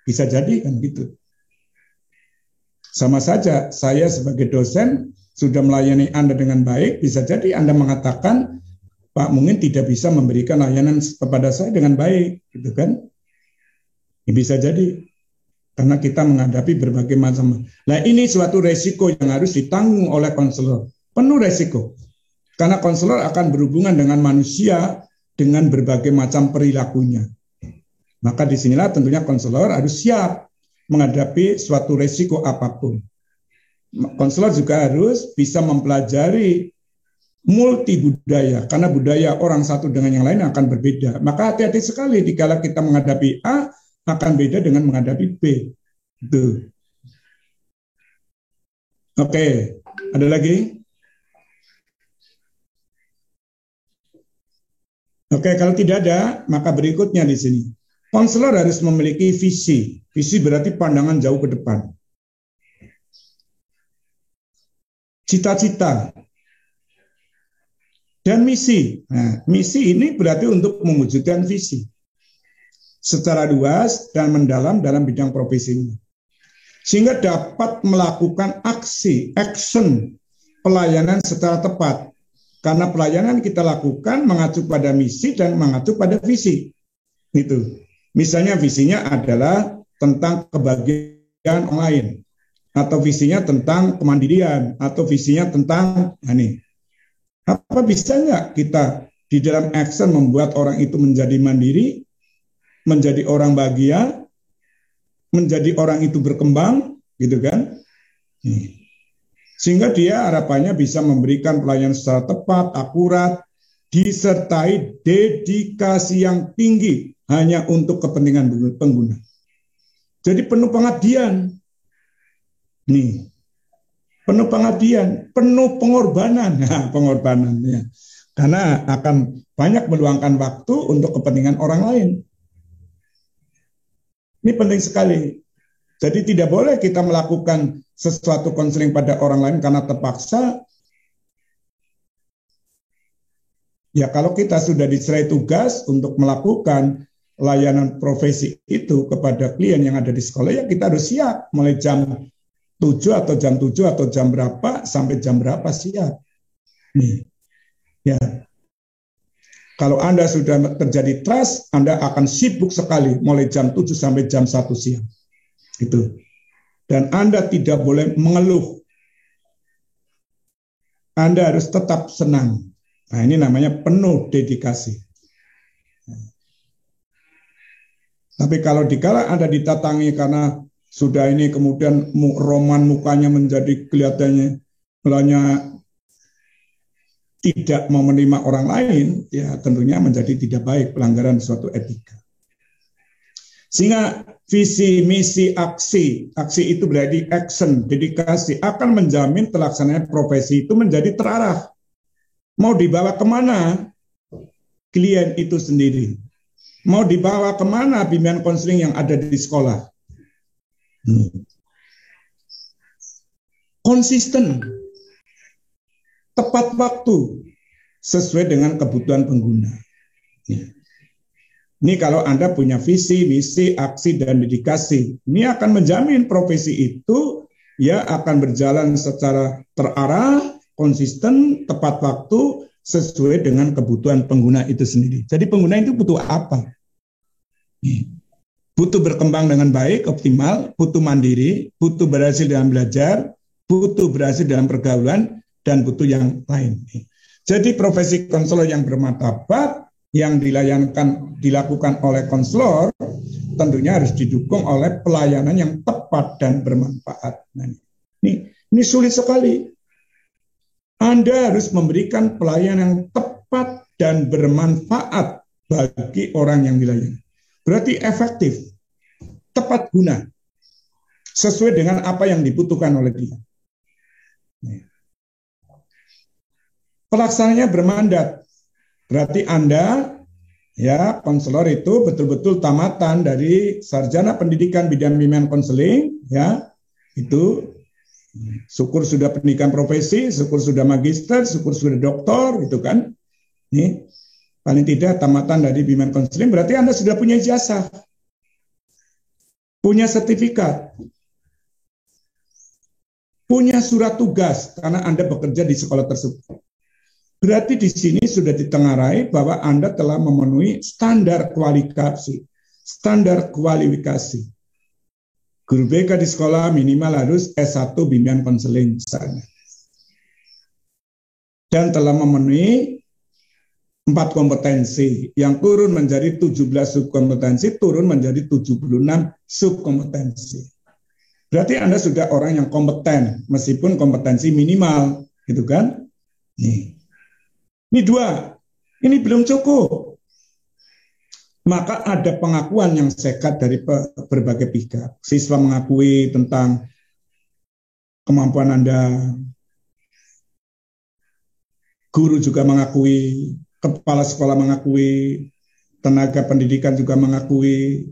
Bisa jadi kan gitu. Sama saja saya sebagai dosen sudah melayani Anda dengan baik, bisa jadi Anda mengatakan, Pak mungkin tidak bisa memberikan layanan kepada saya dengan baik, gitu kan? Ini bisa jadi, karena kita menghadapi berbagai macam. Nah ini suatu resiko yang harus ditanggung oleh konselor, penuh resiko, karena konselor akan berhubungan dengan manusia dengan berbagai macam perilakunya. Maka disinilah tentunya konselor harus siap menghadapi suatu resiko apapun. Konselor juga harus bisa mempelajari multi budaya, karena budaya orang satu dengan yang lain akan berbeda. Maka hati-hati sekali dikala kita menghadapi A akan beda dengan menghadapi B. Itu. Oke, ada lagi? Oke, kalau tidak ada, maka berikutnya di sini. Konselor harus memiliki visi. Visi berarti pandangan jauh ke depan. Cita-cita dan misi. Nah, misi ini berarti untuk mewujudkan visi secara luas dan mendalam dalam bidang profesinya, sehingga dapat melakukan action pelayanan secara tepat. Karena pelayanan kita lakukan mengacu pada misi dan mengacu pada visi. Itu. Misalnya visinya adalah tentang kebahagiaan orang lain, atau visinya tentang kemandirian, atau visinya tentang ini. Apa bisa nggak kita di dalam action membuat orang itu menjadi mandiri, menjadi orang bahagia, menjadi orang itu berkembang, gitu kan? Sehingga dia harapannya bisa memberikan pelayanan secara tepat, akurat, disertai dedikasi yang tinggi hanya untuk kepentingan pengguna. Jadi penuh pengabdian. Nih, penuh pengabdian, penuh pengorbanan. Nah, pengorbanannya. Karena akan banyak meluangkan waktu untuk kepentingan orang lain. Ini penting sekali. Jadi tidak boleh kita melakukan sesuatu konseling pada orang lain karena terpaksa. Ya kalau kita sudah diserai tugas untuk melakukan layanan profesi itu kepada klien yang ada di sekolah, ya kita harus siap mulai jam 7 atau jam 7 atau jam berapa sampai jam berapa siap. Nih. Ya. Kalau Anda sudah terjadi trust, Anda akan sibuk sekali mulai jam 7 sampai jam 1 siang. Gitu. Dan Anda tidak boleh mengeluh. Anda harus tetap senang. Nah, ini namanya penuh dedikasi. Tapi kalau dikala Anda ditatangi karena sudah ini kemudian roman mukanya menjadi kelihatannya tidak mau menerima orang lain, ya tentunya menjadi tidak baik, pelanggaran suatu etika. Sehingga visi, misi, aksi itu berarti action, dedikasi, akan menjamin terlaksananya profesi itu menjadi terarah. Mau dibawa kemana klien itu sendiri? Mau dibawa kemana bimbingan konseling yang ada di sekolah? Konsisten, tepat waktu, sesuai dengan kebutuhan pengguna. Ini kalau Anda punya visi, misi, aksi, dan dedikasi, ini akan menjamin profesi itu ya akan berjalan secara terarah, konsisten, tepat waktu, sesuai dengan kebutuhan pengguna itu sendiri. Jadi pengguna itu butuh apa? Butuh berkembang dengan baik, optimal, butuh mandiri, butuh berhasil dalam belajar, butuh berhasil dalam pergaulan, dan butuh yang lain. Jadi profesi konselor yang bermartabat, yang dilakukan oleh konselor, tentunya harus didukung oleh pelayanan yang tepat dan bermanfaat. Nah, ini sulit sekali. Anda harus memberikan pelayanan yang tepat dan bermanfaat bagi orang yang dilayani. Berarti efektif, tepat guna, sesuai dengan apa yang dibutuhkan oleh dia. Pelaksananya bermandat, berarti Anda, ya konselor itu betul-betul tamatan dari sarjana pendidikan bidang bimbingan konseling, ya itu. Syukur sudah pendidikan profesi, syukur sudah magister, syukur sudah doktor, gitu kan. Nih, paling tidak tamatan dari bimbingan konseling, berarti Anda sudah punya ijazah, punya sertifikat, punya surat tugas karena Anda bekerja di sekolah tersebut. Berarti di sini sudah ditengarai bahwa Anda telah memenuhi standar kualifikasi, Guru BK di sekolah minimal harus S1 bimbingan konseling misalnya. Dan telah memenuhi 4 kompetensi, yang turun menjadi 17 subkompetensi, turun menjadi 76 subkompetensi. Berarti Anda sudah orang yang kompeten, meskipun kompetensi minimal, gitu kan? Ini 2, ini belum cukup. Maka ada pengakuan yang sekat dari berbagai pihak. Siswa mengakui tentang kemampuan Anda, guru juga mengakui, kepala sekolah mengakui, tenaga pendidikan juga mengakui,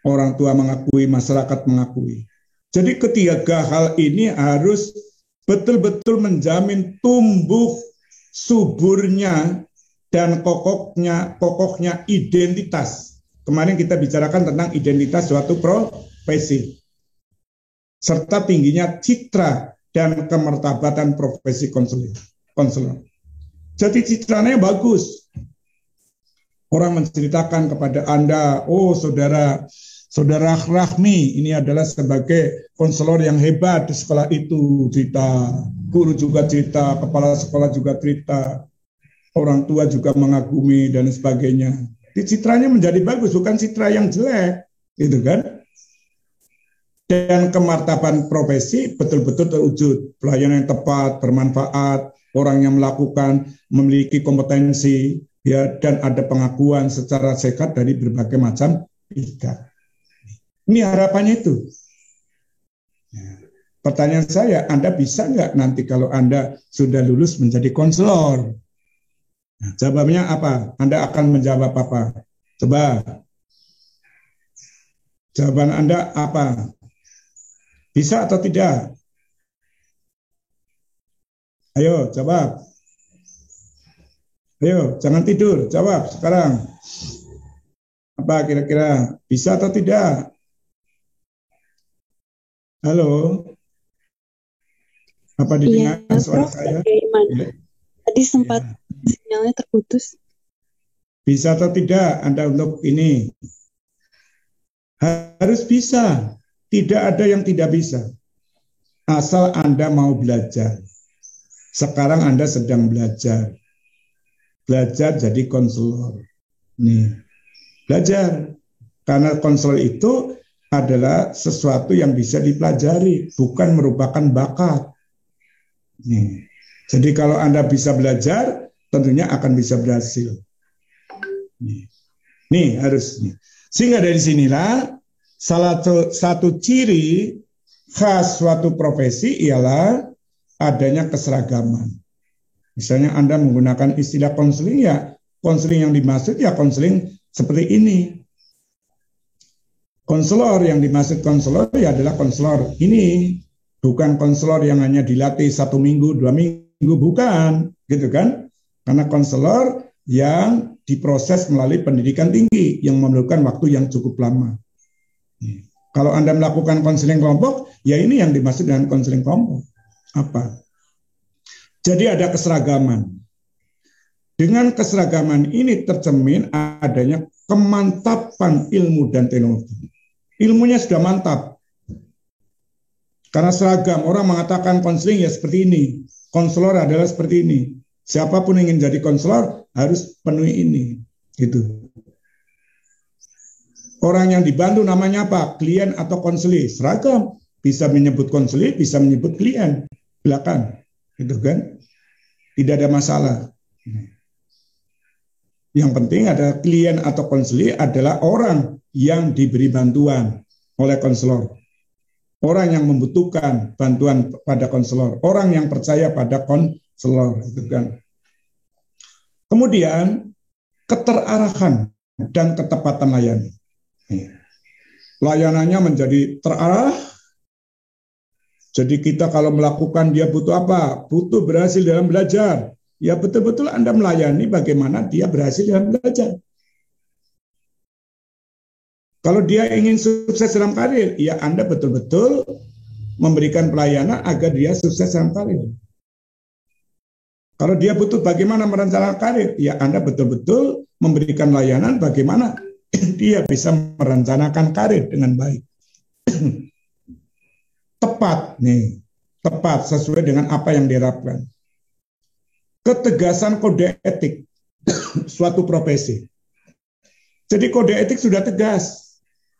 orang tua mengakui, masyarakat mengakui. Jadi ketiga hal ini harus betul-betul menjamin tumbuh suburnya dan kokohnya identitas. Kemarin kita bicarakan tentang identitas suatu profesi, serta tingginya citra dan kemartabatan profesi konselor. Jadi citranya bagus. Orang menceritakan kepada Anda, oh saudara Rahmi ini adalah sebagai konselor yang hebat di sekolah itu, cerita. Guru juga cerita, kepala sekolah juga cerita. Orang tua juga mengagumi dan sebagainya. Citranya menjadi bagus, bukan citra yang jelek, gitu kan? Dan kemartaban profesi betul-betul terwujud, pelayanan yang tepat, bermanfaat, orang yang melakukan memiliki kompetensi, ya, dan ada pengakuan secara sekat dari berbagai macam pihak. Ini harapannya itu. Pertanyaan saya, Anda bisa nggak nanti kalau Anda sudah lulus menjadi konselor? Nah, jawabnya apa? Anda akan menjawab apa? Coba. Jawaban Anda apa? Bisa atau tidak? Ayo, jawab. Ayo, jangan tidur. Jawab sekarang. Apa kira-kira? Bisa atau tidak? Halo? Apa didengar suara Prof, saya? bagaimana? Tadi sempat sinyalnya terputus. Bisa atau tidak Anda untuk ini? Harus bisa. Tidak ada yang tidak bisa. Asal Anda mau belajar. Sekarang Anda sedang belajar. Belajar jadi konselor. Nih, belajar. Karena konselor itu adalah sesuatu yang bisa dipelajari, bukan merupakan bakat. Nih. Jadi kalau Anda bisa belajar, tentunya akan bisa berhasil. Nih harus. Sehingga dari sinilah salah satu ciri khas suatu profesi ialah adanya keseragaman. Misalnya Anda menggunakan istilah konseling, ya konseling yang dimaksud ya konseling seperti ini. Konselor yang dimaksud konselor ya adalah konselor ini. Bukan konselor yang hanya dilatih 1 minggu, 2 minggu, bukan, gitu kan? Karena konselor yang diproses melalui pendidikan tinggi yang memerlukan waktu yang cukup lama. Kalau Anda melakukan konseling kelompok, ya ini yang dimaksud dengan konseling kelompok. Apa? Jadi ada keseragaman. Dengan keseragaman ini tercermin adanya kemantapan ilmu dan teknologi. Ilmunya sudah mantap. Karena seragam, orang mengatakan konseling ya seperti ini. Konselor adalah seperti ini. Siapapun ingin jadi konselor harus penuhi ini. Gitu. Orang yang dibantu namanya apa? Klien atau konseli. Seragam. Bisa menyebut konseli, bisa menyebut klien. Silakan. Gitu kan? Tidak ada masalah. Yang penting adalah klien atau konseli adalah orang yang diberi bantuan oleh konselor. Orang yang membutuhkan bantuan pada konselor, orang yang percaya pada konselor, gitu kan. Kemudian keterarahan dan ketepatan layanan. Layanannya menjadi terarah. Jadi kita kalau melakukan dia butuh apa? Butuh berhasil dalam belajar. Ya betul-betul Anda melayani bagaimana dia berhasil dalam belajar. Kalau dia ingin sukses dalam karir, ya Anda betul-betul memberikan pelayanan agar dia sukses dalam karir. Kalau dia butuh bagaimana merencanakan karir, ya Anda betul-betul memberikan layanan bagaimana dia bisa merencanakan karir dengan baik. Tepat nih, tepat sesuai dengan apa yang diharapkan. Ketegasan kode etik suatu profesi. Jadi kode etik sudah tegas.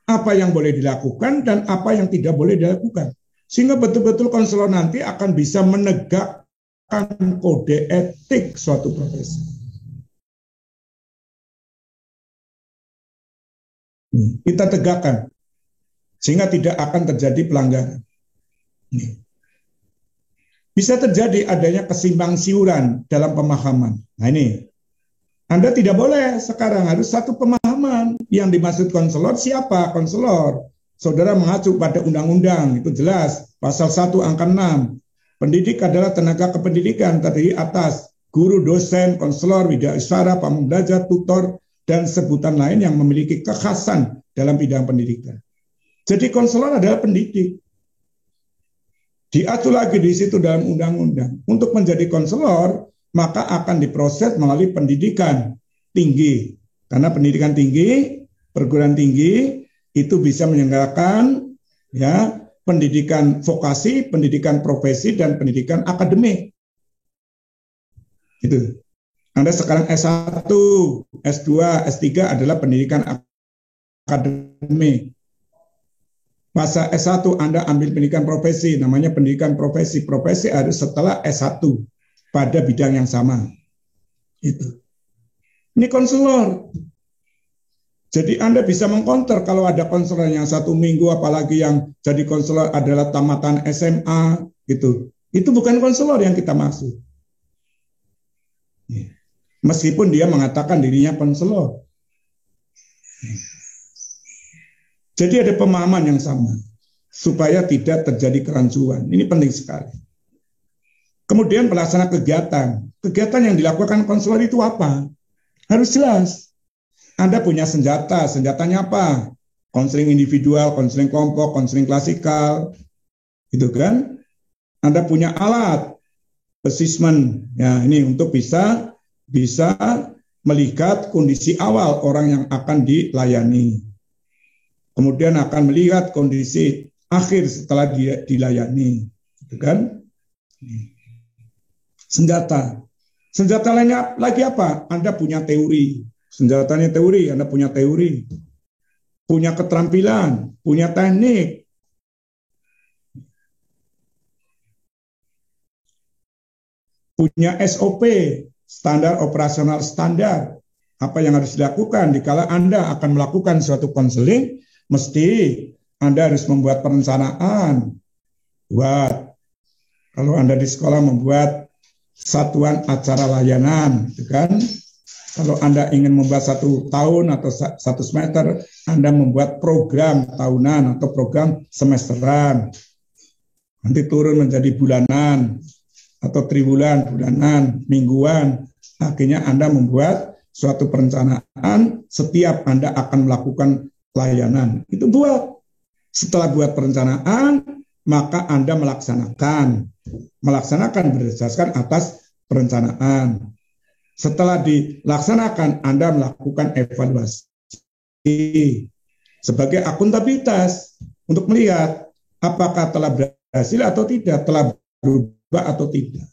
Apa yang boleh dilakukan dan apa yang tidak boleh dilakukan. Sehingga betul-betul konselor nanti akan bisa menegakkan kode etik suatu profesi. Kita tegakkan. Sehingga tidak akan terjadi pelanggaran. Bisa terjadi adanya kesimpang siuran dalam pemahaman. Nah ini. Anda tidak boleh sekarang harus satu pemahaman. Yang dimaksud konselor siapa? Konselor. Saudara mengacu pada undang-undang, itu jelas. Pasal 1 angka 6. Pendidik adalah tenaga kependidikan terdiri atas guru, dosen, konselor, widaksara, pembelajar, tutor, dan sebutan lain yang memiliki kekhasan dalam bidang pendidikan. Jadi konselor adalah pendidik. Diatur lagi di situ dalam undang-undang. Untuk menjadi konselor, maka akan diproses melalui pendidikan tinggi. Karena pendidikan tinggi, perguruan tinggi, itu bisa menyelenggarakan ya pendidikan vokasi, pendidikan profesi, dan pendidikan akademik. Itu. Anda sekarang S1, S2, S3 adalah pendidikan akademik. Masa S1 Anda ambil pendidikan profesi, namanya pendidikan profesi. Profesi harus setelah S1. Pada bidang yang sama. Itu. Ini konselor. Jadi Anda bisa mengkonter kalau ada konselor yang 1 minggu, apalagi yang jadi konselor adalah tamatan SMA, gitu. Itu bukan konselor yang kita maksud. Meskipun dia mengatakan dirinya konselor. Jadi ada pemahaman yang sama supaya tidak terjadi kerancuan. Ini penting sekali. Kemudian pelaksana kegiatan. Kegiatan yang dilakukan konselor itu apa? Harus jelas. Anda punya senjata. Senjatanya apa? Konseling individual, konseling kelompok, konseling klasikal. Gitu kan? Anda punya alat assessment. Ya, ini untuk bisa melihat kondisi awal orang yang akan dilayani. Kemudian akan melihat kondisi akhir setelah dia dilayani, gitu kan? Senjata lainnya lagi apa? Anda punya teori, senjatanya teori, Anda punya teori, punya keterampilan, punya teknik, punya SOP, standar operasional standar, apa yang harus dilakukan dikala Anda akan melakukan suatu konseling. Mesti Anda harus membuat perencanaan. Kalau Anda di sekolah membuat satuan acara layanan, gitu kan? Kalau Anda ingin membuat 1 tahun atau 1 semester, Anda membuat program tahunan atau program semesteran. Nanti turun menjadi bulanan atau triwulan, bulanan, mingguan. Akhirnya Anda membuat suatu perencanaan setiap Anda akan melakukan layanan. Itu buat. Setelah buat perencanaan, maka Anda melaksanakan berdasarkan atas perencanaan. Setelah dilaksanakan, Anda melakukan evaluasi sebagai akuntabilitas untuk melihat apakah telah berhasil atau tidak, telah berubah atau tidak.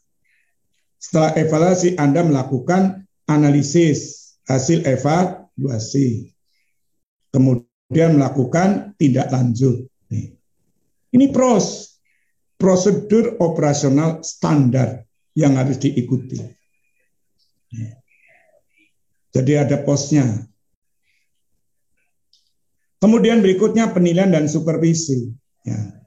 Setelah evaluasi, Anda melakukan analisis hasil evaluasi. Kemudian melakukan tindak lanjut. Ini prosedur operasional standar yang harus diikuti. Jadi ada posnya. Kemudian berikutnya penilaian dan supervisi. Ya.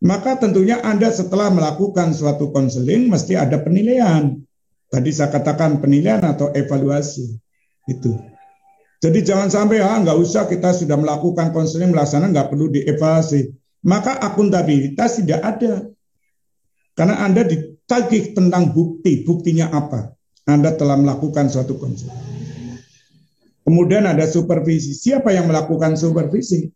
Maka tentunya Anda setelah melakukan suatu konseling mesti ada penilaian. Tadi saya katakan penilaian atau evaluasi. Itu. Jadi jangan sampai nggak usah kita sudah melakukan konseling melaksanakan nggak perlu dievaluasi. Maka akuntabilitas tidak ada. Karena Anda ditagih tentang buktinya apa? Anda telah melakukan suatu konseling. Kemudian ada supervisi. Siapa yang melakukan supervisi?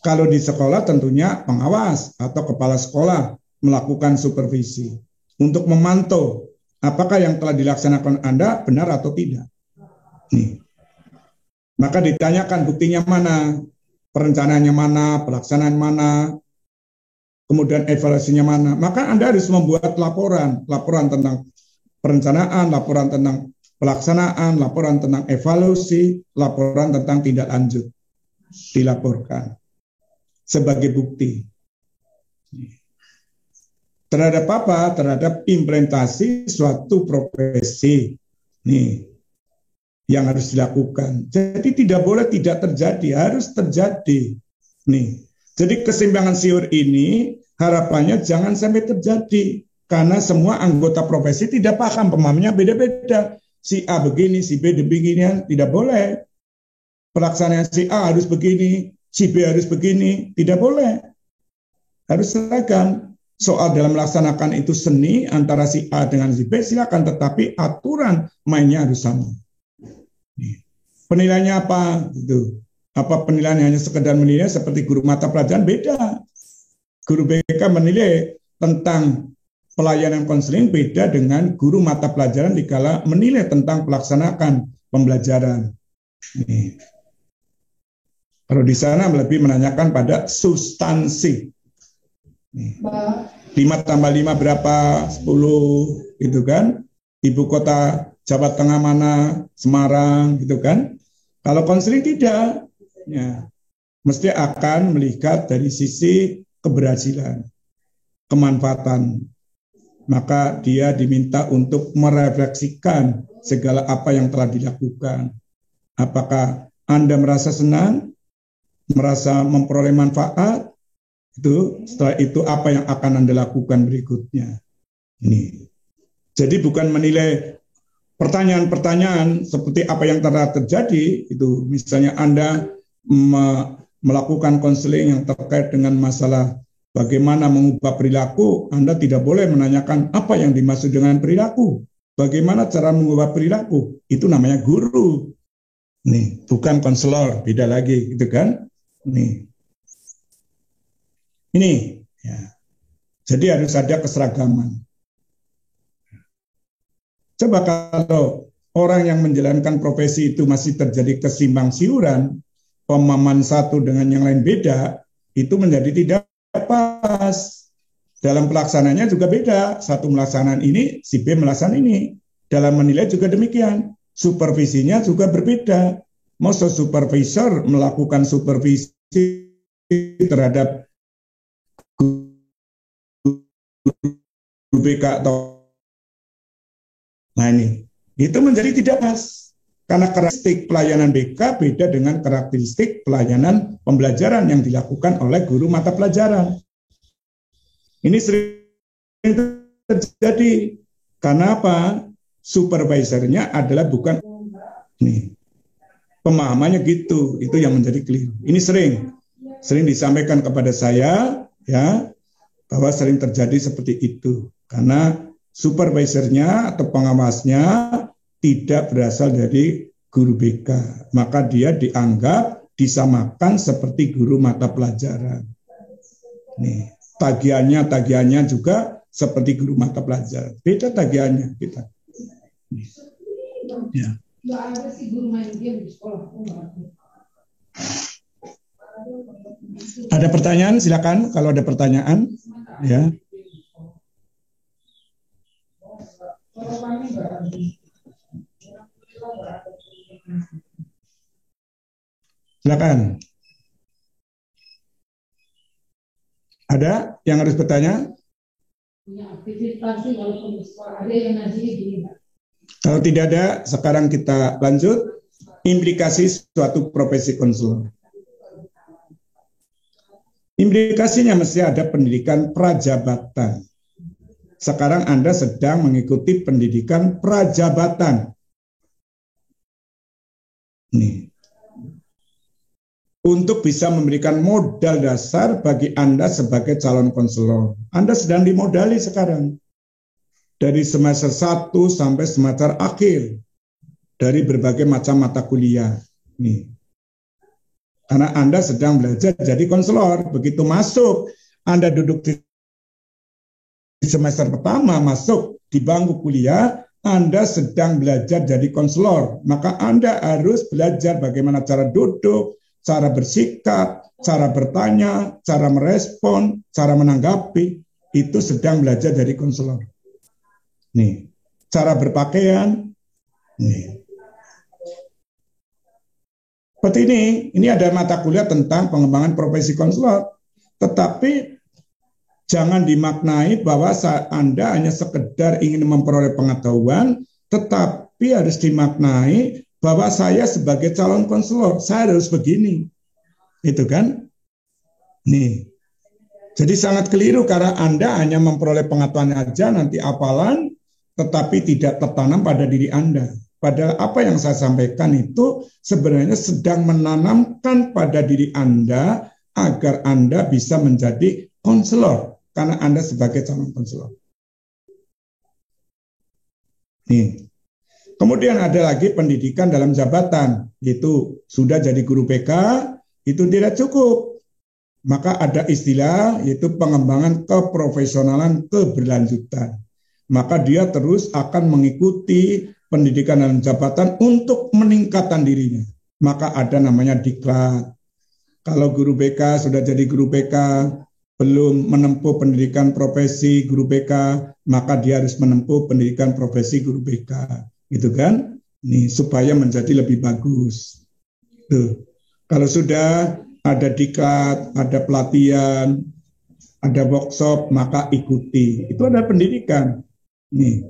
Kalau di sekolah tentunya pengawas atau kepala sekolah melakukan supervisi untuk memantau apakah yang telah dilaksanakan Anda benar atau tidak. Maka ditanyakan buktinya mana, perencanaannya mana, pelaksanaan mana, kemudian evaluasinya mana. Maka Anda harus membuat laporan tentang perencanaan, laporan tentang pelaksanaan, laporan tentang evaluasi, laporan tentang tindak lanjut. Dilaporkan sebagai bukti. Terhadap apa? Terhadap implementasi suatu profesi. Yang harus dilakukan. Jadi tidak boleh tidak terjadi, harus terjadi. Jadi keseimbangan siur ini harapannya jangan sampai terjadi karena semua anggota profesi tidak paham, pemahamannya beda-beda. Si A begini, si B begini, tidak boleh. Pelaksanaan si A harus begini, si B harus begini, tidak boleh. Harus seragam. Soal dalam melaksanakan itu seni antara si A dengan si B silakan, tetapi aturan mainnya harus sama. Penilaiannya apa? Gitu. Apa penilaiannya hanya sekedar menilai seperti guru mata pelajaran? Beda. Guru BK menilai tentang pelayanan konseling beda dengan guru mata pelajaran dikala menilai tentang pelaksanaan pembelajaran. Kalau di sana lebih menanyakan pada substansi. 5 tambah 5 berapa? 10 gitu kan? Ibu kota Jawa Tengah mana? Semarang gitu kan? Kalau konseling tidak, ya, mesti akan melihat dari sisi keberhasilan, kemanfaatan. Maka dia diminta untuk merefleksikan segala apa yang telah dilakukan. Apakah Anda merasa senang, merasa memperoleh manfaat, itu setelah itu apa yang akan Anda lakukan berikutnya. Ini. Jadi bukan menilai pertanyaan-pertanyaan seperti apa yang telah terjadi, itu misalnya Anda melakukan konseling yang terkait dengan masalah bagaimana mengubah perilaku, Anda tidak boleh menanyakan apa yang dimaksud dengan perilaku. Bagaimana cara mengubah perilaku? Itu namanya guru. Nih, bukan konselor, beda lagi, gitu kan? Nih. Ini, ya. Jadi harus ada keseragaman. Coba kalau orang yang menjalankan profesi itu masih terjadi kesimpang siuran, pemahaman satu dengan yang lain beda, itu menjadi tidak pas. Dalam pelaksananya juga beda. Satu melaksanakan ini, si B melaksanakan ini. Dalam menilai juga demikian. Supervisinya juga berbeda. Masa supervisor melakukan supervisi terhadap guru BK atau nah ini, itu menjadi tidak pas. Karena karakteristik pelayanan BK beda dengan karakteristik pelayanan pembelajaran yang dilakukan oleh guru mata pelajaran. Ini sering terjadi. Karena apa? Supervisornya adalah bukan nih. Pemahamannya gitu, itu yang menjadi keliru. Ini sering disampaikan kepada saya, ya, bahwa sering terjadi seperti itu. Karena supervisornya atau pengawasnya tidak berasal dari guru BK, maka dia dianggap disamakan seperti guru mata pelajaran. Nih, tagihannya juga seperti guru mata pelajaran. Beda tagihannya kita. Ya. Ada pertanyaan? Silakan kalau ada pertanyaan. Ya. Silakan. Ada yang harus bertanya? Kalau tidak ada, sekarang kita lanjut. Implikasi suatu profesi konselor. Implikasinya mesti ada pendidikan prajabatan. Sekarang Anda sedang mengikuti pendidikan prajabatan. Nih. Untuk bisa memberikan modal dasar bagi Anda sebagai calon konselor. Anda sedang dimodali sekarang. Dari semester 1 sampai semester akhir. Dari berbagai macam mata kuliah. Nih. Karena Anda sedang belajar jadi konselor. Begitu masuk, Anda duduk di semester pertama, masuk di bangku kuliah, Anda sedang belajar jadi konselor. Maka Anda harus belajar bagaimana cara duduk, cara bersikap, cara bertanya, cara merespon, cara menanggapi. Itu sedang belajar jadi konselor. Nih, cara berpakaian. Nih. Seperti ini ada mata kuliah tentang pengembangan profesi konselor. Tetapi jangan dimaknai bahwa Anda hanya sekedar ingin memperoleh pengetahuan, tetapi harus dimaknai bahwa saya sebagai calon konselor, saya harus begini. Itu kan? Nih. Jadi sangat keliru karena Anda hanya memperoleh pengetahuan aja, nanti hafalan, tetapi tidak tertanam pada diri Anda. Padahal apa yang saya sampaikan itu sebenarnya sedang menanamkan pada diri Anda agar Anda bisa menjadi konselor. Karena Anda sebagai calon konselor. Nih. Kemudian ada lagi pendidikan dalam jabatan. Itu sudah jadi guru PK, itu tidak cukup. Maka ada istilah yaitu pengembangan keprofesionalan keberlanjutan. Maka dia terus akan mengikuti pendidikan dalam jabatan untuk meningkatkan dirinya. Maka ada namanya diklat. Kalau guru BK sudah jadi guru BK, belum menempuh pendidikan profesi guru BK, maka dia harus menempuh pendidikan profesi guru BK. Gitu kan? Nih, supaya menjadi lebih bagus. Tuh. Kalau sudah ada diklat, ada pelatihan, ada workshop, maka ikuti. Itu adalah pendidikan. Nih.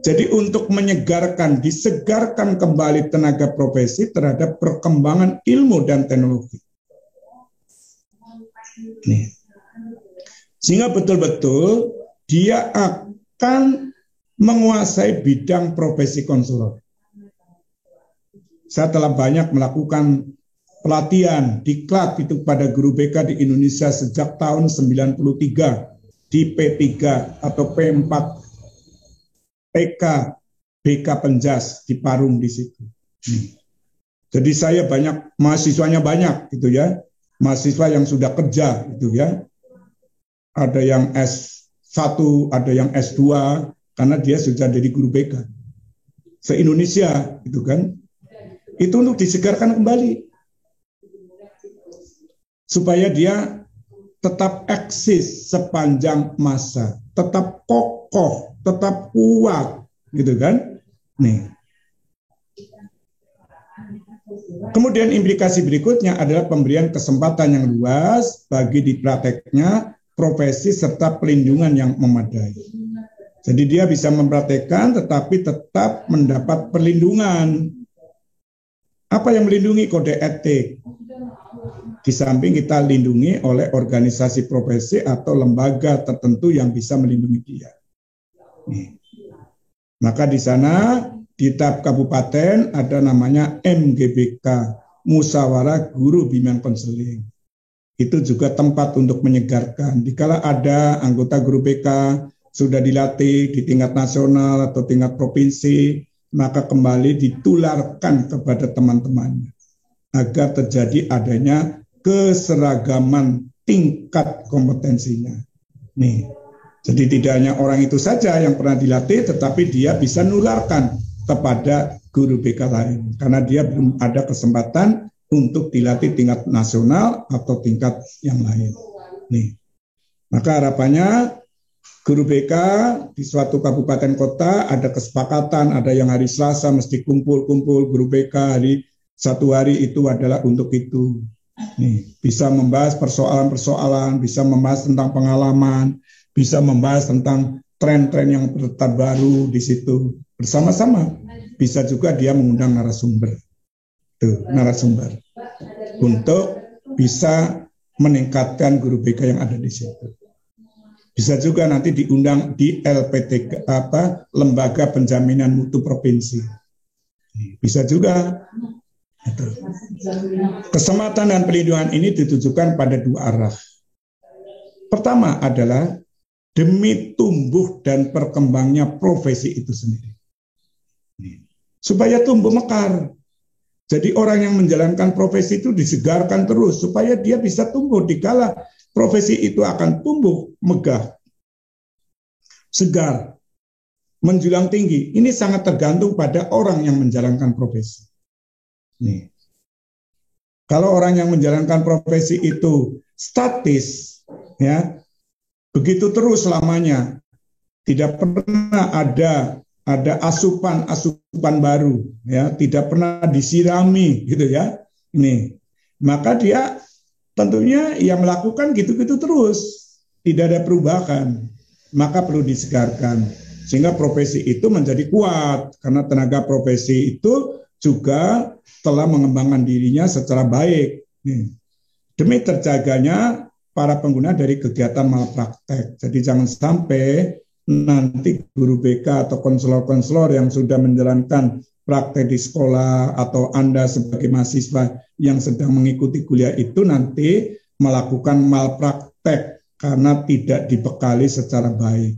Jadi untuk menyegarkan, disegarkan kembali tenaga profesi terhadap perkembangan ilmu dan teknologi. Nih. Sehingga betul-betul dia akan menguasai bidang profesi konselor. Saya telah banyak melakukan pelatihan diklat itu pada guru BK di Indonesia sejak tahun 93 di P3 atau P4 PK BK Penjas di Parung di situ. Jadi saya banyak, mahasiswanya banyak gitu ya. Mahasiswa yang sudah kerja gitu ya. Ada yang S1, ada yang S2 karena dia sudah jadi guru BK. Se-Indonesia gitu kan. Itu untuk disegarkan kembali. Supaya dia tetap eksis sepanjang masa, tetap kokoh, tetap kuat, gitu kan? Nih. Kemudian implikasi berikutnya adalah pemberian kesempatan yang luas bagi diprakteknya profesi serta pelindungan yang memadai. Jadi dia bisa mempraktekkan tetapi tetap mendapat perlindungan. Apa yang melindungi? Kode etik. Di samping kita lindungi oleh organisasi profesi atau lembaga tertentu yang bisa melindungi dia. Nih. Maka di sana di tab kabupaten ada namanya MGBK, Musyawarah Guru Bimbingan Konseling. Itu juga tempat untuk menyegarkan. Dikala ada anggota guru BK sudah dilatih di tingkat nasional atau tingkat provinsi, maka kembali ditularkan kepada teman-temannya agar terjadi adanya keseragaman tingkat kompetensinya. Nih, jadi tidak hanya orang itu saja yang pernah dilatih, tetapi dia bisa nularkan kepada guru BK lain karena dia belum ada kesempatan untuk dilatih tingkat nasional atau tingkat yang lain. Nih, maka harapannya guru BK di suatu kabupaten kota ada kesepakatan, ada yang hari Selasa mesti kumpul-kumpul guru BK, hari satu hari itu adalah untuk itu. Nih, bisa membahas persoalan-persoalan, bisa membahas tentang pengalaman, bisa membahas tentang tren-tren yang terbaru di situ bersama-sama. Bisa juga dia mengundang narasumber. Tuh, narasumber. Untuk bisa meningkatkan guru BK yang ada di situ. Bisa juga nanti diundang di LPT Lembaga Penjaminan Mutu Provinsi. Bisa juga. Itu. Kesempatan dan perlindungan ini ditujukan pada dua arah. Pertama adalah demi tumbuh dan perkembangnya profesi itu sendiri. Supaya tumbuh mekar. Jadi orang yang menjalankan profesi itu disegarkan terus supaya dia bisa tumbuh dikala profesi itu akan tumbuh megah, segar, menjulang tinggi. Ini sangat tergantung pada orang yang menjalankan profesi. Nih. Kalau orang yang menjalankan profesi itu statis, ya, begitu terus selamanya, tidak pernah ada asupan baru, ya, tidak pernah disirami, gitu ya. Ini, maka dia tentunya yang melakukan gitu-gitu terus, tidak ada perubahan, maka perlu disegarkan sehingga profesi itu menjadi kuat karena tenaga profesi itu juga telah mengembangkan dirinya secara baik. Demi terjaganya para pengguna dari kegiatan malpraktek. Jadi jangan sampai nanti guru BK atau konselor-konselor yang sudah menjalankan praktek di sekolah atau Anda sebagai mahasiswa yang sedang mengikuti kuliah itu nanti melakukan malpraktek karena tidak dibekali secara baik.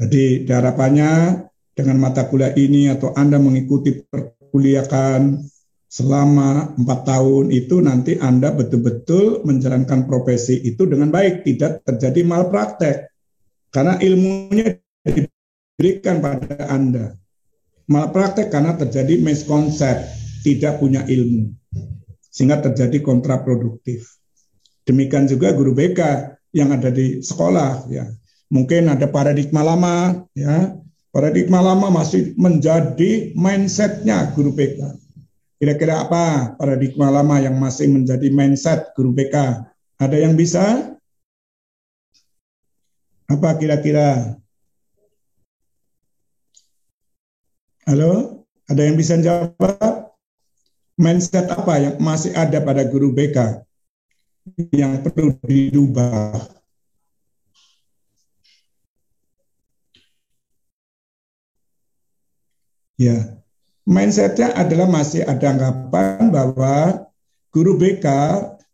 Jadi harapannya dengan mata kuliah ini atau Anda mengikuti perkuliahan selama 4 tahun itu nanti Anda betul-betul menjalankan profesi itu dengan baik, tidak terjadi malpraktek. Karena ilmunya diberikan pada Anda. Malpraktek karena terjadi miskonsep, tidak punya ilmu. Sehingga terjadi kontraproduktif. Demikian juga guru BK yang ada di sekolah. Ya. Mungkin ada paradigma lama, ya. Paradigma lama masih menjadi mindset-nya guru BK. Kira-kira apa paradigma lama yang masih menjadi mindset guru BK? Ada yang bisa? Apa kira-kira? Halo, ada yang bisa jawab? Mindset apa yang masih ada pada guru BK yang perlu dirubah? Ya, mindsetnya adalah masih ada anggapan bahwa guru BK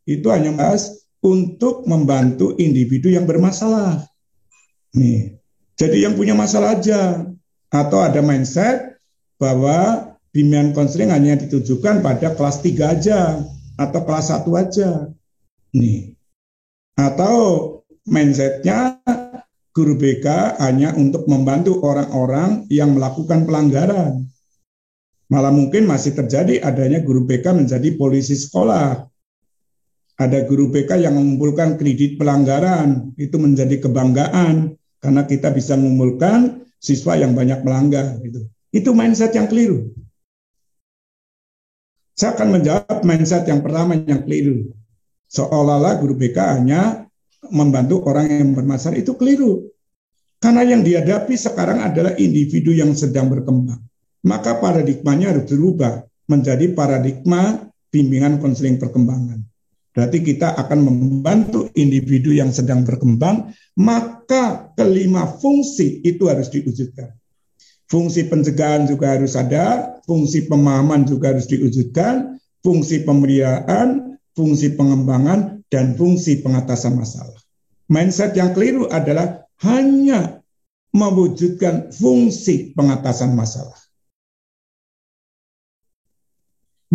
itu hanya bahas untuk membantu individu yang bermasalah. Nih, jadi yang punya masalah aja. Atau ada mindset bahwa bimbingan konseling hanya ditujukan pada kelas 3 aja atau kelas 1 aja. Nih. Atau mindsetnya guru BK hanya untuk membantu orang-orang yang melakukan pelanggaran. Malah mungkin masih terjadi adanya guru BK menjadi polisi sekolah. Ada guru BK yang mengumpulkan kredit pelanggaran, itu menjadi kebanggaan karena kita bisa mengumpulkan siswa yang banyak melanggar. Itu mindset yang keliru. Saya akan menjawab mindset yang pertama yang keliru. Seolah-olah guru BK hanya membantu orang yang bermasalah, itu keliru. Karena yang dihadapi sekarang adalah individu yang sedang berkembang. Maka paradigmanya harus berubah menjadi paradigma bimbingan konseling perkembangan. Berarti kita akan membantu individu yang sedang berkembang, maka kelima fungsi itu harus diwujudkan. Fungsi pencegahan juga harus ada, fungsi pemahaman juga harus diwujudkan, fungsi pemeliharaan, fungsi pengembangan, dan fungsi pengatasan masalah. Mindset yang keliru adalah hanya mewujudkan fungsi pengatasan masalah.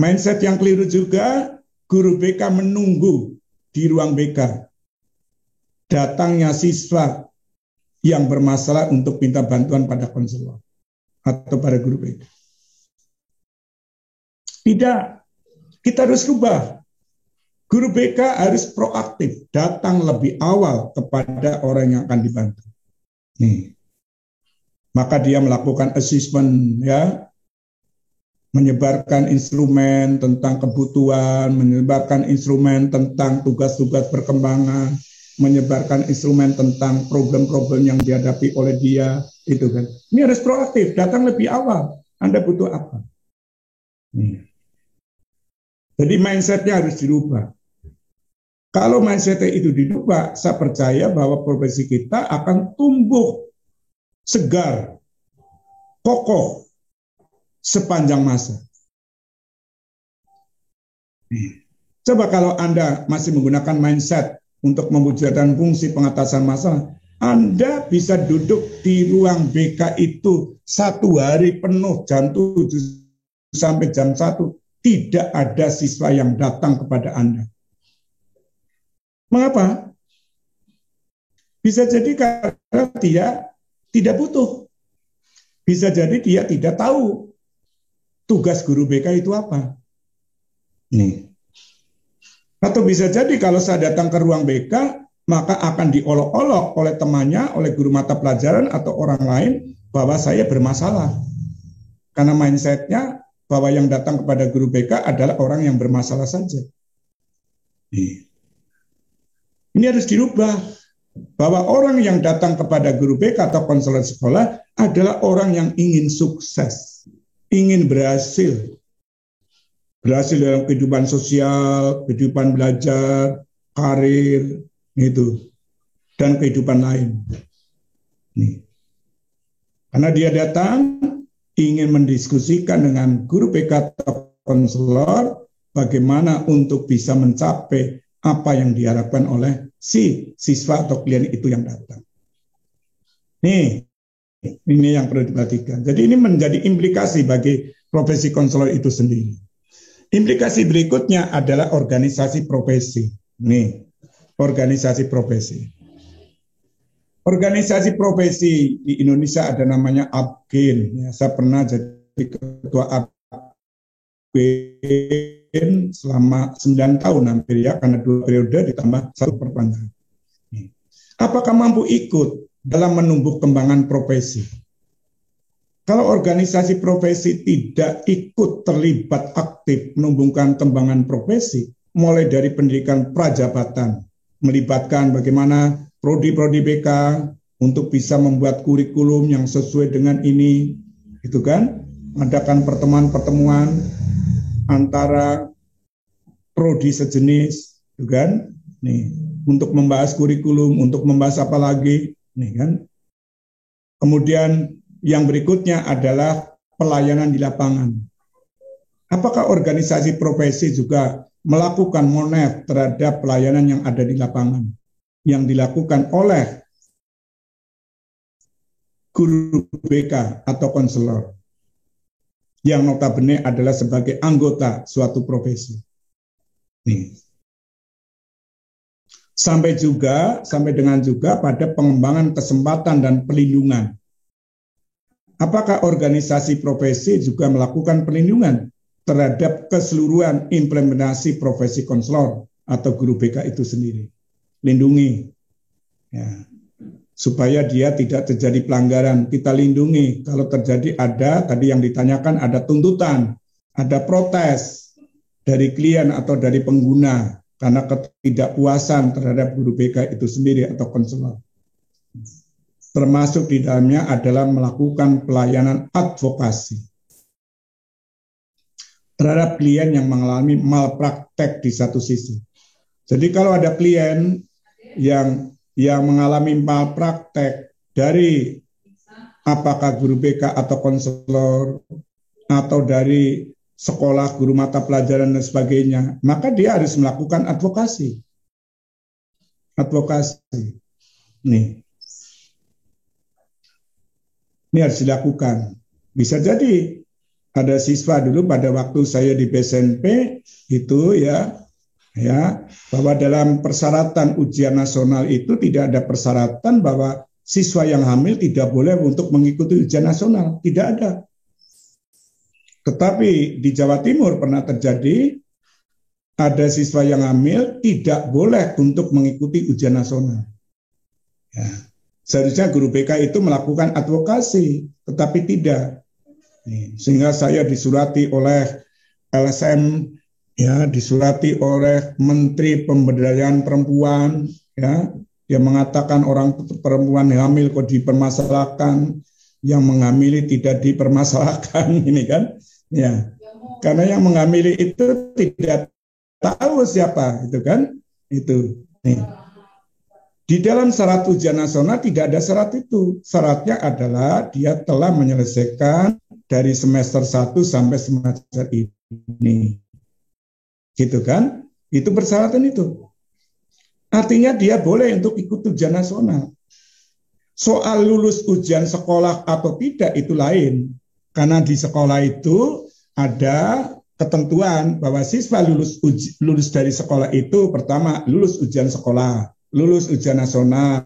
Mindset yang keliru juga, guru BK menunggu di ruang BK datangnya siswa yang bermasalah untuk minta bantuan pada konselor atau pada guru BK. Tidak, kita harus rubah. Guru BK harus proaktif, datang lebih awal kepada orang yang akan dibantu. Nih, maka dia melakukan assessment, ya, menyebarkan instrumen tentang kebutuhan, menyebarkan instrumen tentang tugas-tugas perkembangan, menyebarkan instrumen tentang problem-problem yang dihadapi oleh dia, itu kan. Ini harus proaktif, datang lebih awal. Anda butuh apa? Nih. Jadi mindsetnya harus dirubah. Kalau mindsetnya itu dirubah, saya percaya bahwa profesi kita akan tumbuh segar, kokoh, sepanjang masa. Coba kalau Anda masih menggunakan mindset untuk mewujudkan fungsi pengatasan masalah, Anda bisa duduk di ruang BK itu 1 hari penuh, jam 7 sampai jam 1, tidak ada siswa yang datang kepada Anda. Mengapa? Bisa jadi karena dia tidak butuh. Bisa jadi dia tidak tahu tugas guru BK itu apa. Nih. Atau bisa jadi kalau saya datang ke ruang BK, maka akan diolok-olok oleh temannya, oleh guru mata pelajaran atau orang lain bahwa saya bermasalah. Karena mindsetnya bahwa yang datang kepada guru BK adalah orang yang bermasalah saja. Nih. Ini harus dirubah, bahwa orang yang datang kepada guru BK atau konselor sekolah adalah orang yang ingin sukses, ingin berhasil dalam kehidupan sosial, kehidupan belajar, karir, gitu, dan kehidupan lain. Nih. Karena dia datang ingin mendiskusikan dengan guru BK atau konselor bagaimana untuk bisa mencapai apa yang diharapkan oleh si siswa atau klien itu yang datang. Nih, ini yang perlu diperhatikan. Jadi ini menjadi implikasi bagi profesi konselor itu sendiri. Implikasi berikutnya adalah organisasi profesi. Nih, organisasi profesi. Organisasi profesi di Indonesia ada namanya APGIN. Ya, saya pernah jadi ketua APGIN selama 9 tahun hampir, ya, karena 2 periode ditambah 1 perpanjangan. Apakah mampu ikut dalam menumbuh kembangan profesi? Kalau organisasi profesi tidak ikut terlibat aktif menumbuhkan kembangan profesi, mulai dari pendidikan prajabatan, melibatkan bagaimana prodi-prodi BK untuk bisa membuat kurikulum yang sesuai dengan ini, gitu kan? mengadakan pertemuan-pertemuan antara prodi sejenis, kan? Nih, untuk membahas kurikulum, untuk membahas apa lagi, nih kan? Kemudian yang berikutnya adalah pelayanan di lapangan. Apakah organisasi profesi juga melakukan monef terhadap pelayanan yang ada di lapangan yang dilakukan oleh guru BK atau konselor yang notabene adalah sebagai anggota suatu profesi. Nih. Sampai dengan juga pada pengembangan kesempatan dan pelindungan. Apakah organisasi profesi juga melakukan pelindungan terhadap keseluruhan implementasi profesi konselor atau guru BK itu sendiri? Lindungi, ya, supaya dia tidak terjadi pelanggaran. Kita lindungi kalau terjadi ada, tadi yang ditanyakan, ada tuntutan, ada protes dari klien atau dari pengguna karena ketidakpuasan terhadap guru BK itu sendiri atau konselor. Termasuk di dalamnya adalah melakukan pelayanan advokasi terhadap klien yang mengalami malpraktek di satu sisi. Jadi kalau ada klien yang mengalami malpraktek dari apakah guru BK atau konselor atau dari sekolah guru mata pelajaran dan sebagainya, maka dia harus melakukan advokasi. Advokasi. Ini harus dilakukan. Bisa jadi ada siswa dulu pada waktu saya di BSNP itu ya bahwa dalam persyaratan ujian nasional itu tidak ada persyaratan bahwa siswa yang hamil tidak boleh untuk mengikuti ujian nasional, tidak ada. Tetapi di Jawa Timur pernah terjadi ada siswa yang hamil tidak boleh untuk mengikuti ujian nasional. Ya. Seharusnya guru BK itu melakukan advokasi, tetapi tidak. Sehingga saya disurati oleh LSM, ya, disurati oleh Menteri Pemberdayaan Perempuan, ya, dia mengatakan orang perempuan hamil kok dipermasalahkan, yang menghamili tidak dipermasalahkan, ini kan, ya, karena yang menghamili itu tidak tahu siapa, itu kan, itu. Nih. Di dalam syarat ujian nasional tidak ada syarat itu. Syaratnya adalah dia telah menyelesaikan dari semester 1 sampai semester ini. Gitu kan? Itu persyaratan itu. Artinya dia boleh untuk ikut ujian nasional. Soal lulus ujian sekolah atau tidak itu lain. Karena di sekolah itu ada ketentuan bahwa siswa lulus dari sekolah itu pertama lulus ujian sekolah, lulus ujian nasional.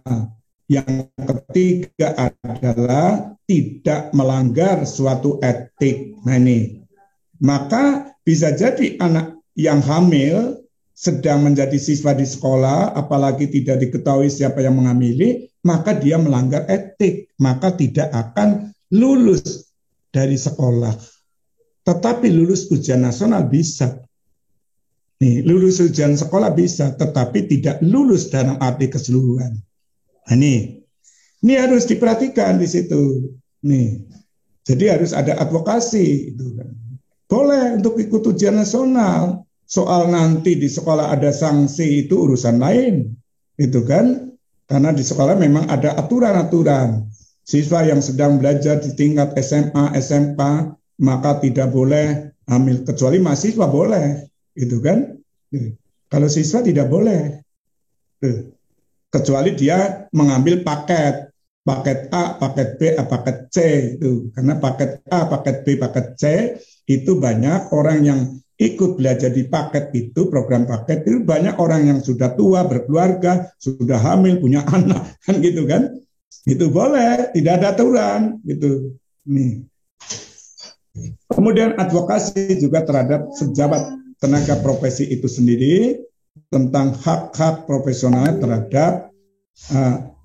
Yang ketiga adalah tidak melanggar suatu etik. Nah ini, maka bisa jadi anak yang hamil sedang menjadi siswa di sekolah, apalagi tidak diketahui siapa yang menghamili, maka dia melanggar etik, maka tidak akan lulus dari sekolah. Tetapi lulus ujian nasional bisa. Nih, lulus ujian sekolah bisa, tetapi tidak lulus dalam arti keseluruhan. Nah, ini harus diperhatikan di situ. Nih, jadi harus ada advokasi. Itu kan. Boleh untuk ikut ujian nasional. Soal nanti di sekolah ada sanksi itu urusan lain, itu kan? Karena di sekolah memang ada aturan-aturan. Siswa yang sedang belajar di tingkat SMA, SMK, maka tidak boleh hamil kecuali mahasiswa boleh, itu kan? Kalau siswa tidak boleh. Kecuali dia mengambil paket A, paket B, paket C itu. Karena paket A, paket B, paket C itu banyak orang yang ikut belajar di paket itu, program paket itu banyak orang yang sudah tua, berkeluarga, sudah hamil, punya anak, kan gitu kan? Itu boleh, tidak ada aturan gitu. Nih. Kemudian advokasi juga terhadap pejabat tenaga profesi itu sendiri tentang hak-hak profesional terhadap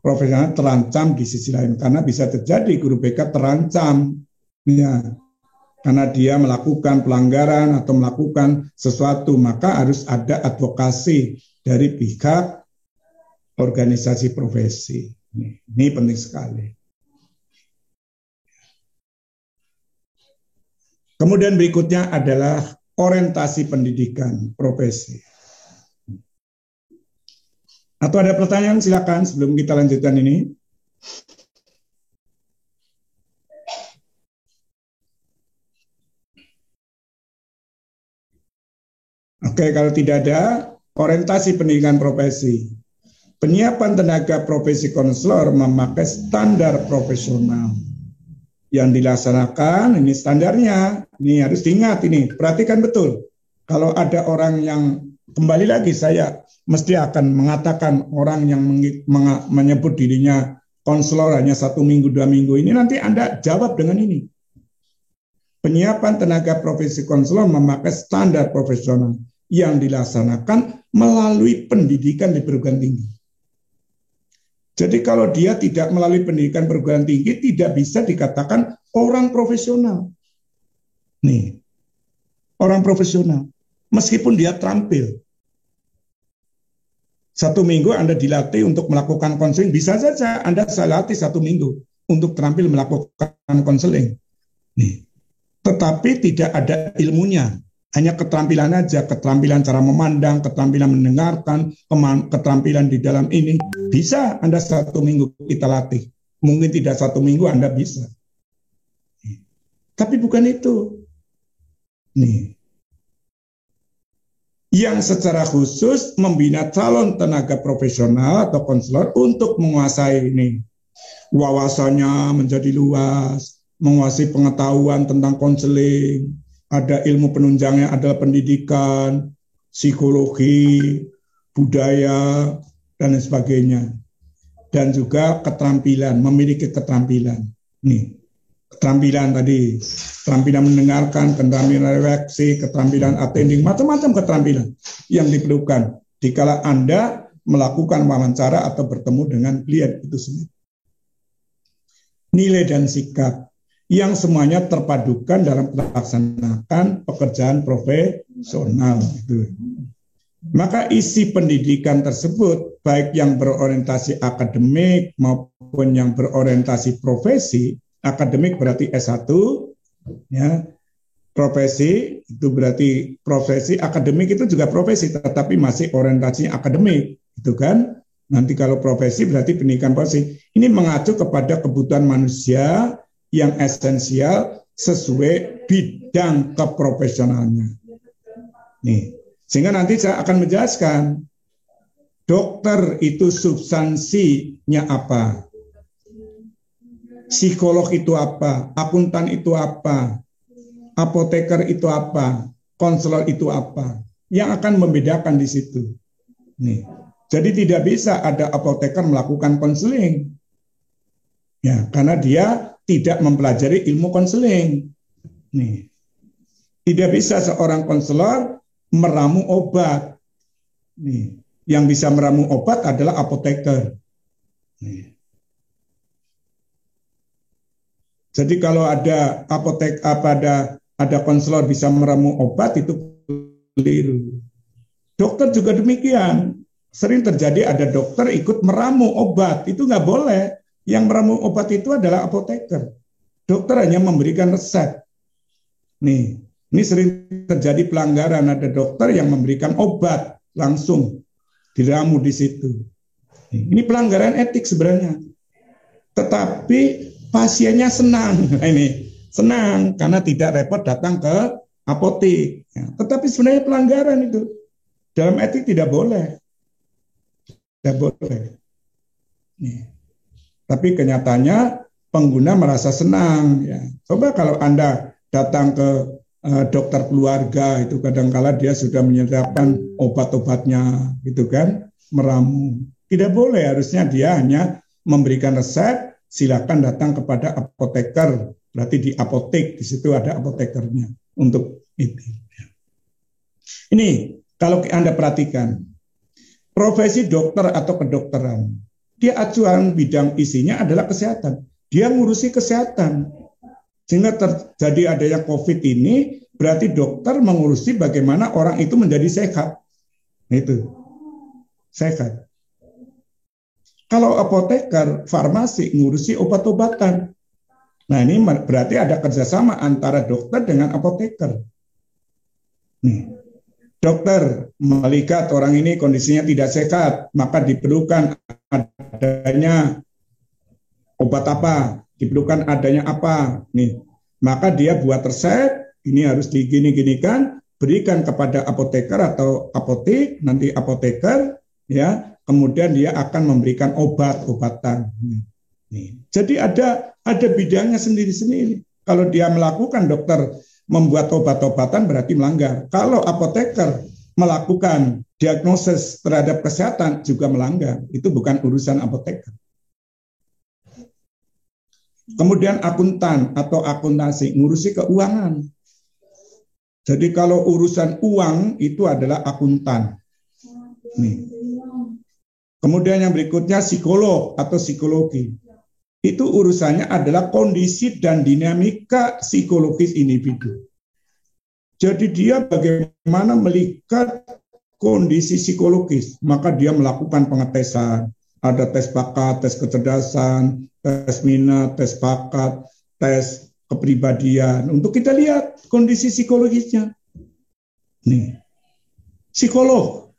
profesional terancam di sisi lain karena bisa terjadi guru BK terancam ya karena dia melakukan pelanggaran atau melakukan sesuatu, maka harus ada advokasi dari pihak organisasi profesi. Ini penting sekali. Kemudian berikutnya adalah orientasi pendidikan profesi. Atau ada pertanyaan, silakan sebelum kita lanjutkan ini. Oke, kalau tidak ada, orientasi pendidikan profesi. Penyiapan tenaga profesi konselor memakai standar profesional yang dilaksanakan. Ini standarnya, ini harus diingat, ini perhatikan betul. Kalau ada orang yang, kembali lagi saya mesti akan mengatakan orang yang menyebut dirinya konselor hanya 1 minggu 2 minggu, ini nanti Anda jawab dengan ini. Penyiapan tenaga profesi konselor memakai standar profesional yang dilaksanakan melalui pendidikan di perguruan tinggi. Jadi kalau dia tidak melalui pendidikan perguruan tinggi, tidak bisa dikatakan orang profesional. Nih, orang profesional. Meskipun dia terampil. 1 minggu Anda dilatih untuk melakukan konseling, bisa saja Anda saya latih 1 minggu untuk terampil melakukan konseling. Nih, tetapi tidak ada ilmunya. Hanya keterampilan aja, keterampilan cara memandang, keterampilan mendengarkan, keterampilan di dalam ini. Bisa Anda 1 minggu kita latih. Mungkin tidak 1 minggu Anda bisa. Tapi bukan itu. Nih. Yang secara khusus membina calon tenaga profesional atau konselor untuk menguasai ini. Wawasannya menjadi luas, menguasai pengetahuan tentang konseling, ada ilmu penunjangnya adalah pendidikan, psikologi, budaya, dan sebagainya. Dan juga keterampilan, memiliki keterampilan. Nih, keterampilan tadi, keterampilan mendengarkan, keterampilan refleksi, keterampilan attending, macam-macam keterampilan yang diperlukan dikala Anda melakukan wawancara atau bertemu dengan klien itu sendiri. Nilai dan sikap yang semuanya terpadukan dalam melaksanakan pekerjaan profesional. Maka isi pendidikan tersebut, baik yang berorientasi akademik maupun yang berorientasi profesi, akademik berarti S1, ya, profesi itu berarti profesi, akademik itu juga profesi, tetapi masih orientasinya akademik, itu kan? Nanti kalau profesi berarti pendidikan profesi. Ini mengacu kepada kebutuhan manusia yang esensial sesuai bidang keprofesionalnya. Nih, sehingga nanti saya akan menjelaskan dokter itu substansinya apa, psikolog itu apa, akuntan itu apa, apoteker itu apa, konselor itu apa, yang akan membedakan di situ. Nih, jadi tidak bisa ada apoteker melakukan konseling, ya, karena dia tidak mempelajari ilmu konseling. Nih, tidak bisa seorang konselor meramu obat. Nih, yang bisa meramu obat adalah apoteker. Nih. Jadi kalau ada ada konselor bisa meramu obat itu keliru. Dokter juga demikian. Sering terjadi ada dokter ikut meramu obat, itu nggak boleh. Yang meramu obat itu adalah apoteker. Dokter hanya memberikan resep. Nih, ini sering terjadi pelanggaran. Ada dokter yang memberikan obat langsung diramu di situ. Ini pelanggaran etik sebenarnya. Tetapi pasiennya senang. Ini senang karena tidak repot datang ke apotek. Ya, tetapi sebenarnya pelanggaran itu. Dalam etik tidak boleh. Tidak boleh. Nih. Tapi kenyataannya pengguna merasa senang. Ya. Coba kalau Anda datang ke dokter keluarga, itu kadang-kala dia sudah menyediakan obat-obatnya, gitu kan, meramu. Tidak boleh, harusnya dia hanya memberikan resep, silakan datang kepada apoteker. Berarti di apotek, di situ ada apotekernya untuk itu. Ini kalau Anda perhatikan, profesi dokter atau kedokteran, dia acuan bidang isinya adalah kesehatan. Dia ngurusi kesehatan. Sehingga terjadi adanya COVID ini, berarti dokter mengurusi bagaimana orang itu menjadi sehat. Itu. Sehat. Kalau apoteker, farmasi ngurusi obat-obatan. Nah, ini berarti ada kerjasama antara dokter dengan apoteker. Nih, dokter melihat orang ini kondisinya tidak sehat, maka diperlukan adanya obat apa, diperlukan adanya apa. Nih, maka dia buat resep, ini harus digini-ginikan, berikan kepada apoteker atau apotek, nanti apoteker, ya, kemudian dia akan memberikan obat-obatan. Nih. Jadi ada bidangnya sendiri-sendiri. Kalau dia melakukan, dokter membuat obat-obatan berarti melanggar. Kalau apoteker melakukan diagnosis terhadap kesehatan juga melanggar. Itu bukan urusan apoteker. Kemudian akuntan atau akuntansi, ngurusi keuangan. Jadi kalau urusan uang itu adalah akuntan. Nih. Kemudian yang berikutnya psikolog atau psikologi. Itu urusannya adalah kondisi dan dinamika psikologis individu. Jadi dia bagaimana melihat kondisi psikologis, maka dia melakukan pengetesan. Ada tes bakat, tes kecerdasan, tes minat, tes bakat, tes kepribadian. Untuk kita lihat kondisi psikologisnya. Nih, psikolog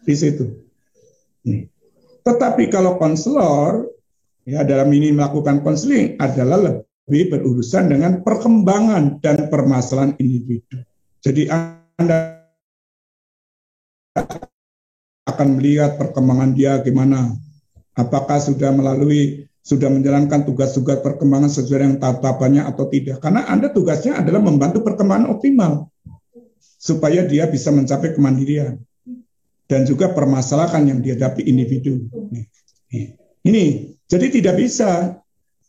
di situ. Nih. Tetapi kalau konselor, ya dalam ini melakukan konseling adalah lebih berurusan dengan perkembangan dan permasalahan individu. Jadi Anda akan melihat perkembangan dia gimana. Apakah sudah menjalankan tugas-tugas perkembangan sesuai dengan tahapannya atau tidak. Karena Anda tugasnya adalah membantu perkembangan optimal supaya dia bisa mencapai kemandirian dan juga permasalahan yang dihadapi individu. Ini jadi tidak bisa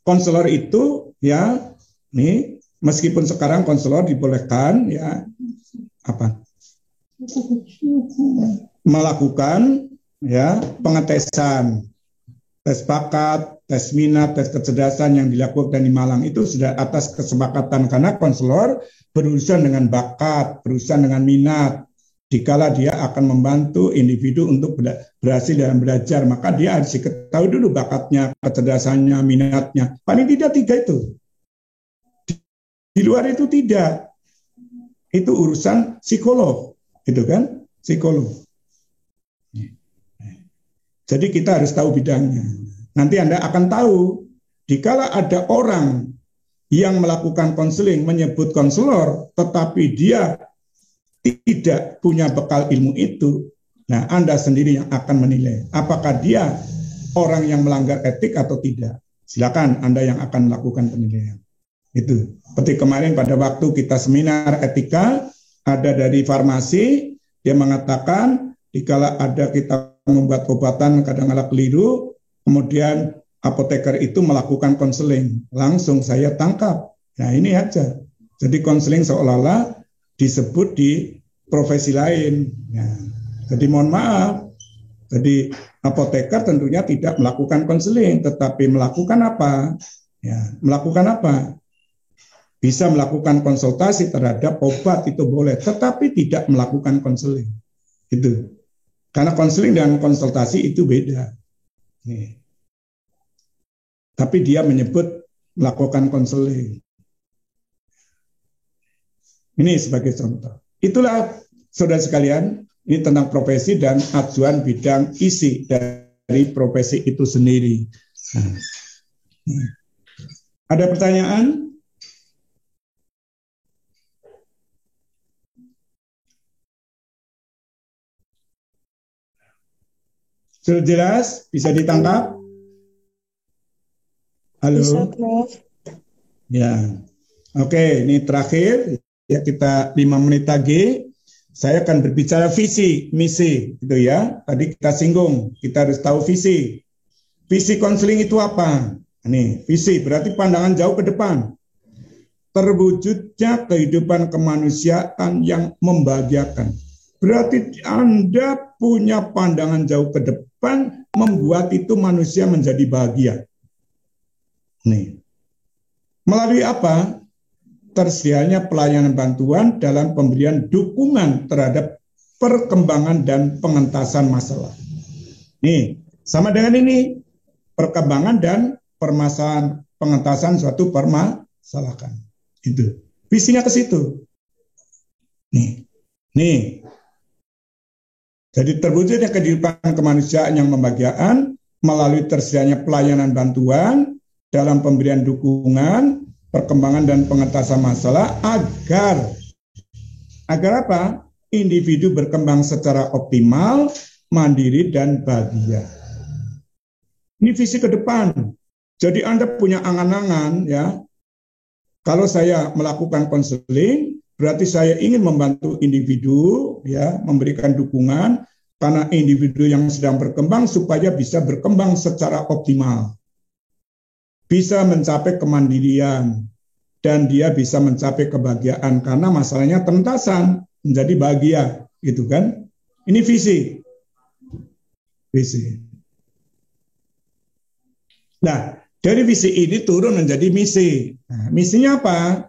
konselor itu ya nih meskipun sekarang konselor dibolehkan ya apa melakukan ya pengetesan, tes bakat, tes minat, tes kecerdasan yang dilakukan di Malang itu sudah atas kesepakatan karena konselor berurusan dengan bakat, berurusan dengan minat. Dikala dia akan membantu individu untuk berhasil dalam belajar, maka dia harus diketahui dulu bakatnya, kecerdasannya, minatnya. Paling tidak 3 itu. Di luar itu tidak. Itu urusan psikolog, gitu kan? Psikolog. Jadi kita harus tahu bidangnya. Nanti Anda akan tahu, dikala ada orang yang melakukan konseling menyebut konselor, tetapi dia tidak punya bekal ilmu itu, nah Anda sendiri yang akan menilai apakah dia orang yang melanggar etik atau tidak. Silakan Anda yang akan melakukan penilaian. Itu seperti kemarin pada waktu kita seminar etika, ada dari farmasi, dia mengatakan dikala ada kita membuat obatan kadang-kadang keliru, kemudian apoteker itu melakukan konseling, langsung saya tangkap. Nah ini aja. Jadi konseling seolah-olah disebut di profesi lain. Ya. Jadi mohon maaf. Jadi apoteker tentunya tidak melakukan konseling, tetapi melakukan apa? Ya, melakukan apa? Bisa melakukan konsultasi terhadap obat itu boleh, tetapi tidak melakukan konseling. Itu. Karena konseling dan konsultasi itu beda. Nih. Tapi dia menyebut melakukan konseling. Ini sebagai contoh. Itulah saudara sekalian, ini tentang profesi dan acuan bidang isi dari profesi itu sendiri. Ada pertanyaan? Sudah jelas? Bisa ditangkap? Halo? Bisa, Prof. Ya. Oke, ini terakhir. Ya kita 5 menit lagi, saya akan berbicara visi, misi, gitu ya. Tadi kita singgung, kita harus tahu visi. Visi konseling itu apa? Ini visi berarti pandangan jauh ke depan. Terwujudnya kehidupan kemanusiaan yang membahagiakan. Berarti Anda punya pandangan jauh ke depan, membuat itu manusia menjadi bahagia. Nih. Melalui apa? Tersedianya pelayanan bantuan dalam pemberian dukungan terhadap perkembangan dan pengentasan masalah. Nih, sama dengan ini, perkembangan dan permasalahan pengentasan suatu permasalahan. Itu visinya ke situ. Nih. Jadi terwujudnya kehidupan kemanusiaan yang membahagiakan melalui tersedianya pelayanan bantuan dalam pemberian dukungan, perkembangan dan pengentasan masalah agar apa? Individu berkembang secara optimal, mandiri dan bahagia. Ini visi ke depan. Jadi Anda punya angan-angan ya. Kalau saya melakukan konseling, berarti saya ingin membantu individu ya, memberikan dukungan karena individu yang sedang berkembang supaya bisa berkembang secara optimal. Bisa mencapai kemandirian dan dia bisa mencapai kebahagiaan karena masalahnya tuntasan, menjadi bahagia, gitu kan? Ini visi. Nah, dari visi ini turun menjadi misi. Nah, misinya apa?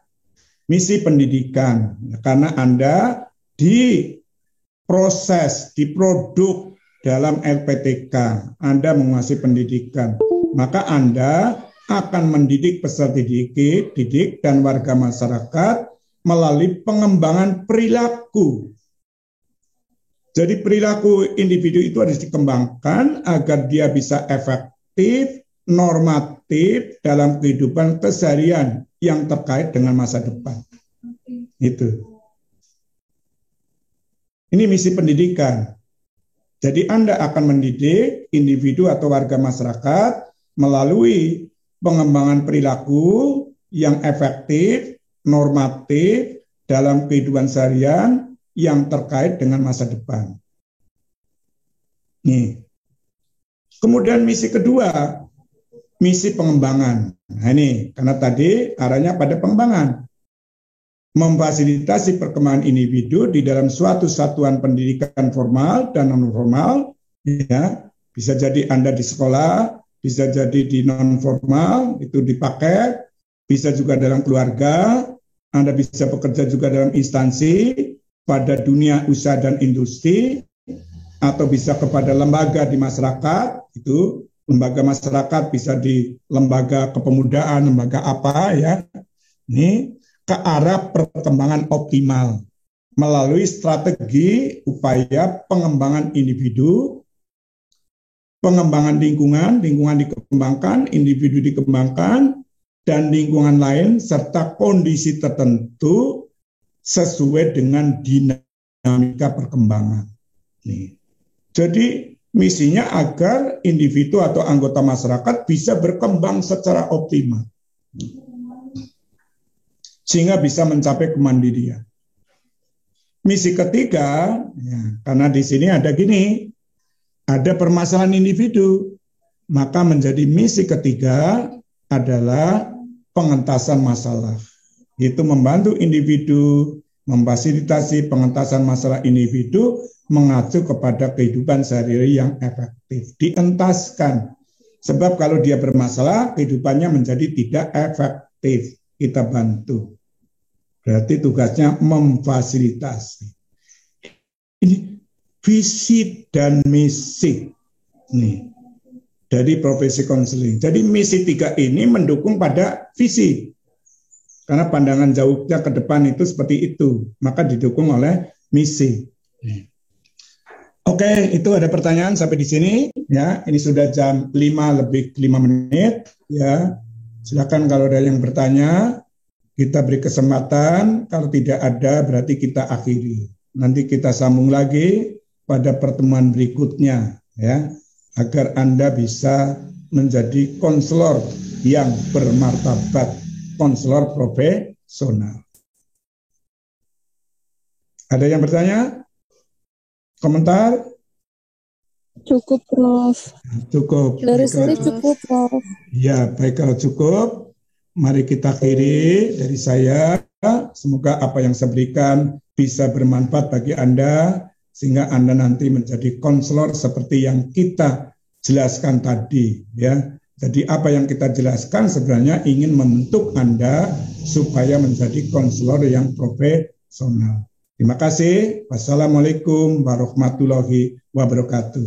Misi pendidikan, karena Anda diproses, diproduk dalam LPTK, Anda menguasai pendidikan, maka Anda akan mendidik peserta didik dan warga masyarakat melalui pengembangan perilaku. Jadi perilaku individu itu harus dikembangkan agar dia bisa efektif, normatif dalam kehidupan keseharian yang terkait dengan masa depan. Itu. Ini misi pendidikan. Jadi Anda akan mendidik individu atau warga masyarakat melalui pengembangan perilaku yang efektif, normatif dalam kehidupan seharian yang terkait dengan masa depan. Nih. Kemudian misi kedua, misi pengembangan. Nah ini, karena tadi arahnya pada pengembangan. Memfasilitasi perkembangan individu di dalam suatu satuan pendidikan formal dan non-formal. Ya, bisa jadi Anda di sekolah, bisa jadi di non-formal, itu dipakai. Bisa juga dalam keluarga, Anda bisa bekerja juga dalam instansi, pada dunia usaha dan industri, atau bisa kepada lembaga di masyarakat, itu lembaga masyarakat bisa di lembaga kepemudaan, lembaga apa ya. Ini ke arah perkembangan optimal melalui strategi upaya pengembangan individu, pengembangan lingkungan dikembangkan, individu dikembangkan, dan lingkungan lain serta kondisi tertentu sesuai dengan dinamika perkembangan. Nih. Jadi misinya agar individu atau anggota masyarakat bisa berkembang secara optimal. Sehingga bisa mencapai kemandirian. Misi ketiga, ya, karena di sini ada gini, ada permasalahan individu, maka menjadi misi ketiga adalah pengentasan masalah. Itu membantu individu, memfasilitasi pengentasan masalah individu, mengacu kepada kehidupan sehari-hari yang efektif. Dientaskan. Sebab kalau dia bermasalah, kehidupannya menjadi tidak efektif. Kita bantu. Berarti tugasnya memfasilitasi. Ini visi dan misi. Nih, dari profesi konseling. Jadi misi 3 ini mendukung pada visi. Karena pandangan jauhnya ke depan itu seperti itu. Maka didukung oleh misi. Oke, itu ada pertanyaan sampai di sini. Ya, ini sudah jam 5:05 ya. Silakan kalau ada yang bertanya, kita beri kesempatan. Kalau tidak ada, berarti kita akhiri. Nanti kita sambung lagi pada pertemuan berikutnya, ya, agar Anda bisa menjadi konselor yang bermartabat, konselor profesional. Ada yang bertanya? Komentar? Cukup, Prof. Cukup. Dari saya cukup, Prof. Ya, baik kalau cukup. Mari kita akhiri dari saya. Semoga apa yang saya berikan bisa bermanfaat bagi Anda, sehingga Anda nanti menjadi konselor seperti yang kita jelaskan tadi. Ya, jadi apa yang kita jelaskan sebenarnya ingin membentuk Anda supaya menjadi konselor yang profesional. Terima kasih. Wassalamualaikum warahmatullahi wabarakatuh.